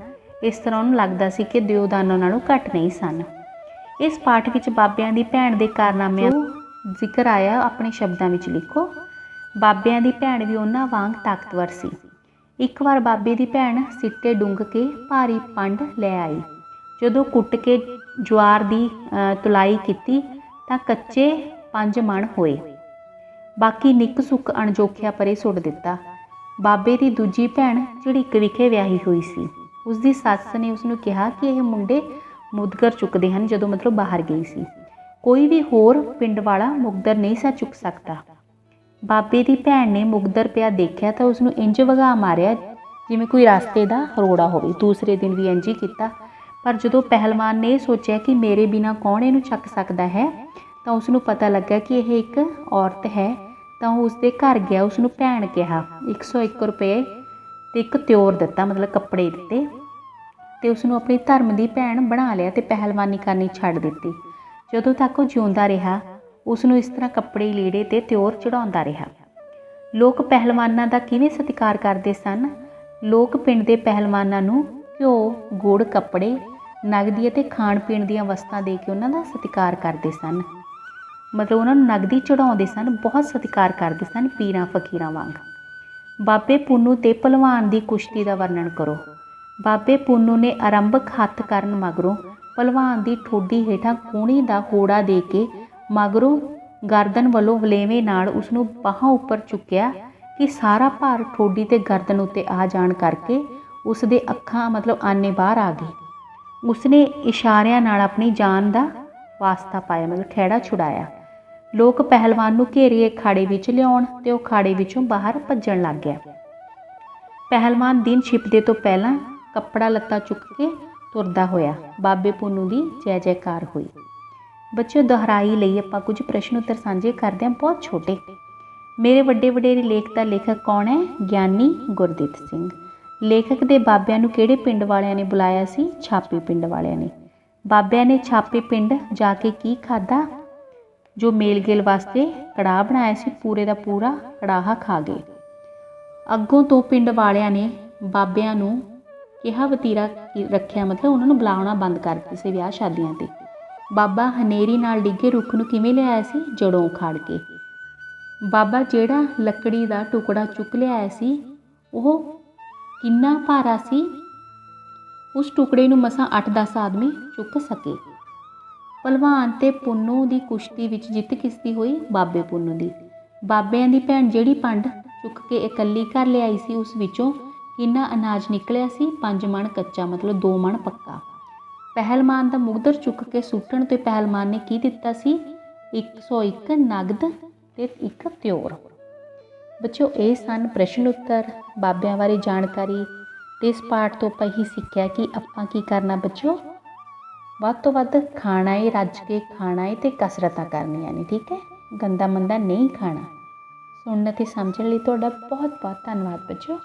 ਇਸ ਤਰ੍ਹਾਂ ਉਹਨੂੰ ਲੱਗਦਾ ਸੀ ਕਿ ਦਿਓਦਾਨਾਂ ਨਾਲੋਂ ਘੱਟ ਨਹੀਂ ਸਨ। ਇਸ ਪਾਠ ਵਿੱਚ ਬਾਬਿਆਂ ਦੀ ਭੈਣ ਦੇ ਕਾਰਨਾਮਿਆਂ ਦਾ ਜ਼ਿਕਰ ਆਇਆ, ਆਪਣੇ ਸ਼ਬਦਾਂ ਵਿੱਚ ਲਿਖੋ। ਬਾਬਿਆਂ ਦੀ ਭੈਣ ਵੀ ਉਹਨਾਂ ਵਾਂਗ ਤਾਕਤਵਰ ਸੀ। ਇੱਕ ਵਾਰ ਬਾਬੇ ਦੀ ਭੈਣ ਸਿੱਟੇ ਡੁੰਗ ਕੇ ਭਾਰੀ ਪੰਡ ਲੈ ਆਈ। ਜਦੋਂ ਕੁੱਟ ਕੇ ਜਵਾਰ ਦੀ ਤੁਲਾਈ ਕੀਤੀ ਤਾਂ ਕੱਚੇ 5 ਮਣ ਹੋਏ। ਬਾਕੀ ਨਿੱਕ ਸੁੱਕ ਅਣਜੋਖਿਆ ਪਰੇ ਸੁੱਟ ਦਿੱਤਾ। ਬਾਬੇ ਦੀ ਦੂਜੀ ਭੈਣ ਝੜੀਕ ਵਿਖੇ ਵਿਆਹੀ ਹੋਈ ਸੀ। ਉਸਦੀ ਸੱਸ ਨੇ ਉਸਨੂੰ ਕਿਹਾ ਕਿ ਇਹ ਮੁੰਡੇ ਮੁਦਗਰ ਚੁੱਕਦੇ ਹਨ, ਜਦੋਂ ਮਤਲਬ ਬਾਹਰ ਗਈ ਸੀ। ਕੋਈ ਵੀ ਹੋਰ ਪਿੰਡ ਵਾਲਾ ਮੁਕਦਰ ਨਹੀਂ ਸੀ ਚੁੱਕ ਸਕਦਾ। ਬਾਬੇ ਦੀ ਭੈਣ ਨੇ ਮੁਕਦਰ ਪਿਆ ਦੇਖਿਆ ਤਾਂ ਉਸਨੂੰ ਇੰਜ ਵਗਾ ਮਾਰਿਆ ਜਿਵੇਂ ਕੋਈ ਰਸਤੇ ਦਾ ਰੋੜਾ ਹੋਵੇ। ਦੂਸਰੇ ਦਿਨ ਵੀ ਇੰਜ ਹੀ ਕੀਤਾ, ਪਰ ਜਦੋਂ ਪਹਿਲਵਾਨ ਨੇ ਇਹ ਸੋਚਿਆ ਕਿ ਮੇਰੇ ਬਿਨਾਂ ਕੌਣ ਇਹਨੂੰ ਚੱਕ ਸਕਦਾ ਹੈ ਤਾਂ ਉਸਨੂੰ ਪਤਾ ਲੱਗਾ ਕਿ ਇਹ ਇੱਕ ਔਰਤ ਹੈ, ਤਾਂ ਉਹ ਉਸਦੇ ਘਰ ਗਿਆ। ਉਸਨੂੰ ਭੈਣ ਕਿਹਾ, 101 ਰੁਪਏ ਅਤੇ ਇੱਕ ਤਿਉਰ ਦਿੱਤਾ, ਮਤਲਬ ਕੱਪੜੇ ਦਿੱਤੇ, ਅਤੇ ਉਸਨੂੰ ਆਪਣੀ ਧਰਮ ਦੀ ਭੈਣ ਬਣਾ ਲਿਆ ਅਤੇ ਪਹਿਲਵਾਨੀ ਕਰਨੀ ਛੱਡ ਦਿੱਤੀ। ਜਦੋਂ ਤੱਕ ਉਹ ਜਿਉਂਦਾ ਰਿਹਾ ਉਸਨੂੰ ਇਸ ਤਰ੍ਹਾਂ ਕੱਪੜੇ ਲੀੜੇ ਅਤੇ ਤਿਉਰ ਚੜਾਉਂਦਾ ਰਿਹਾ। ਲੋਕ ਪਹਿਲਵਾਨਾਂ ਦਾ ਕਿਵੇਂ ਸਤਿਕਾਰ ਕਰਦੇ ਸਨ। ਲੋਕ ਪਿੰਡ ਦੇ ਪਹਿਲਵਾਨਾਂ ਨੂੰ ਘਿਓ, ਗੁੜ, ਕੱਪੜੇ, ਨਗਦੀ ਅਤੇ ਖਾਣ ਪੀਣ ਦੀਆਂ ਵਸਤਾਂ ਦੇ ਕੇ ਉਹਨਾਂ ਦਾ ਸਤਿਕਾਰ ਕਰਦੇ ਸਨ। ਮਤਲਬ ਉਹਨਾਂ ਨੂੰ ਨਗਦੀ ਚੜਾਉਂਦੇ ਸਨ, ਬਹੁਤ ਸਤਿਕਾਰ ਕਰਦੇ ਸਨ, ਪੀਰਾਂ ਫਕੀਰਾਂ ਵਾਂਗ। ਬਾਬੇ ਪੁੰਨੂ ਤੇ ਭਲਵਾਨ ਦੀ ਕੁਸ਼ਤੀ ਦਾ ਵਰਣਨ ਕਰੋ। ਬਾਬੇ ਪੁੰਨੂ ਨੇ ਆਰੰਭਕ ਹੱਥ ਕਰਨ ਮਗਰੋਂ ਭਲਵਾਨ ਦੀ ਠੋਡੀ ਹੇਠਾਂ ਕੂਣੀ ਦਾ ਹੋੜਾ ਦੇ ਕੇ ਮਗਰੋਂ ਗਰਦਨ ਵੱਲੋਂ ਵਲੇਵੇਂ ਨਾਲ ਉਸਨੂੰ ਬਾਹਾਂ ਉੱਪਰ ਚੁੱਕਿਆ ਕਿ ਸਾਰਾ ਭਾਰ ਠੋਡੀ ਤੇ ਗਰਦਨ ਉੱਤੇ ਆ ਜਾਣ ਕਰਕੇ ਉਸਦੇ ਅੱਖਾਂ ਮਤਲਬ ਆਨੇ ਬਾਹਰ ਆ ਗਏ। ਉਸਨੇ ਇਸ਼ਾਰਿਆਂ ਨਾਲ ਆਪਣੀ ਜਾਨ ਦਾ ਵਾਸਤਾ ਪਾਇਆ, ਮਤਲਬ ਖਹਿੜਾ ਛੁਡਾਇਆ। ਲੋਕ ਪਹਿਲਵਾਨ ਨੂੰ ਘੇਰੇ ਅਖਾੜੇ ਵਿੱਚ ਲਿਆਉਣ ਤੇ ਉਹ ਅਖਾੜੇ ਵਿੱਚੋਂ ਬਾਹਰ ਭੱਜਣ ਲੱਗ ਗਿਆ। ਪਹਿਲਵਾਨ ਦਿਨ ਛਿਪਦੇ ਤੋਂ ਪਹਿਲਾਂ ਕੱਪੜਾ ਲੱਤਾ ਚੁੱਕ ਕੇ ਤੁਰਦਾ ਹੋਇਆ। ਬਾਬੇ ਪੁੰਨੂ ਦੀ ਜੈ ਜੈਕਾਰ ਹੋਈ। ਬੱਚਿਓ, ਦੁਹਰਾਈ ਲਈ ਆਪਾਂ ਕੁਝ ਪ੍ਰਸ਼ਨ ਉੱਤਰ ਸਾਂਝੇ ਕਰਦੇ ਹਾਂ, ਬਹੁਤ ਛੋਟੇ। ਮੇਰੇ ਵੱਡੇ ਵਡੇਰੇ ਲੇਖ ਦਾ ਲੇਖਕ ਕੌਣ ਹੈ? ਗਿਆਨੀ ਗੁਰਦਿੱਤ ਸਿੰਘ। ਲੇਖਕ ਦੇ ਬਾਬਿਆਂ ਨੂੰ ਕਿਹੜੇ ਪਿੰਡ ਵਾਲਿਆਂ ਨੇ ਬੁਲਾਇਆ ਸੀ? ਛਾਪੀ ਪਿੰਡ ਵਾਲਿਆਂ ਨੇ। ਬਾਬਿਆਂ ਨੇ ਛਾਪੇ ਪਿੰਡ ਜਾ ਕੇ ਕੀ ਖਾਧਾ? ਜੋ ਮੇਲ ਗੇਲ ਵਾਸਤੇ ਕੜਾਹ ਬਣਾਇਆ ਸੀ, ਪੂਰੇ ਦਾ ਪੂਰਾ ਕੜਾਹਾ ਖਾ ਗਏ। ਅੱਗੋਂ ਤੋਂ ਪਿੰਡ ਵਾਲਿਆਂ ਨੇ ਬਾਬਿਆਂ ਨੂੰ ਕਿਹਾ ਵਤੀਰਾ ਰੱਖਿਆ ਮਤਲਬ ਉਹਨਾਂ ਨੂੰ ਬੁਲਾਉਣਾ ਬੰਦ ਕਰ ਦਿੱਤੇ ਸੀ ਵਿਆਹ ਸ਼ਾਦੀਆਂ 'ਤੇ। ਬਾਬਾ ਹਨੇਰੀ ਨਾਲ ਡਿੱਗੇ ਰੁੱਖ ਨੂੰ ਕਿਵੇਂ ਲਿਆਇਆ ਸੀ? ਜੜੋਂ ਉਖਾੜ ਕੇ। ਬਾਬਾ ਜਿਹੜਾ ਲੱਕੜੀ ਦਾ ਟੁਕੜਾ ਚੁੱਕ ਲਿਆਇਆ ਸੀ ਉਹ ਕਿੰਨਾ ਭਾਰਾ ਸੀ? ਉਸ ਟੁਕੜੇ ਨੂੰ ਮਸਾਂ 8-10 ਆਦਮੀ ਚੁੱਕ ਸਕੇ। ਭਲਵਾਨ ਤੇ ਪੁੰਨੂ ਦੀ ਕੁਸ਼ਤੀ ਵਿੱਚ ਜਿੱਤ ਕਿਸ ਦੀ ਹੋਈ? ਬਾਬੇ ਪੁੰਨੂ ਦੀ। ਬਾਬਿਆਂ ਦੀ ਭੈਣ ਜਿਹੜੀ ਪੰਡ ਚੁੱਕ ਕੇ ਇਕੱਲੀ ਘਰ ਲਿਆਈ ਸੀ ਉਸ ਵਿੱਚੋਂ ਕਿੰਨਾ ਅਨਾਜ ਨਿਕਲਿਆ ਸੀ? 5 ਮਣ ਕੱਚਾ ਮਤਲਬ 2 ਮਣ ਪੱਕਾ। ਪਹਿਲਵਾਨ ਦਾ ਮੁਗਦਰ ਚੁੱਕ ਕੇ ਸੁੱਟਣ ਤੇ ਪਹਿਲਵਾਨ ਨੇ ਕੀ ਦਿੱਤਾ ਸੀ? 101 ਨਗਦ ਤੇ 1 ਤਿਉਰ। ਬੱਚਿਓ ਇਹ ਸਨ ਪ੍ਰਸ਼ਨ ਉੱਤਰ, ਬਾਬਿਆਂ ਬਾਰੇ ਜਾਣਕਾਰੀ। ਤੇ ਇਸ ਪਾਠ ਤੋਂ ਆਪਾਂ ਇਹੀ ਸਿੱਖਿਆ ਕਿ ਆਪਾਂ ਕੀ ਕਰਨਾ ਬੱਚਿਓ, ਵੱਧ ਤੋਂ ਵੱਧ ਖਾਣਾ ਏ, ਰੱਜ ਕੇ ਖਾਣਾ ਏ ਤੇ ਕਸਰਤਾਂ ਕਰਨੀਆਂ ਨੇ। ਠੀਕ ਹੈ, ਗੰਦਾ ਮੰਦਾ ਨਹੀਂ ਖਾਣਾ। ਸੁਣਨ ਅਤੇ ਸਮਝਣ ਲਈ ਤੁਹਾਡਾ ਬਹੁਤ ਬਹੁਤ ਧੰਨਵਾਦ ਬੱਚਿਓ।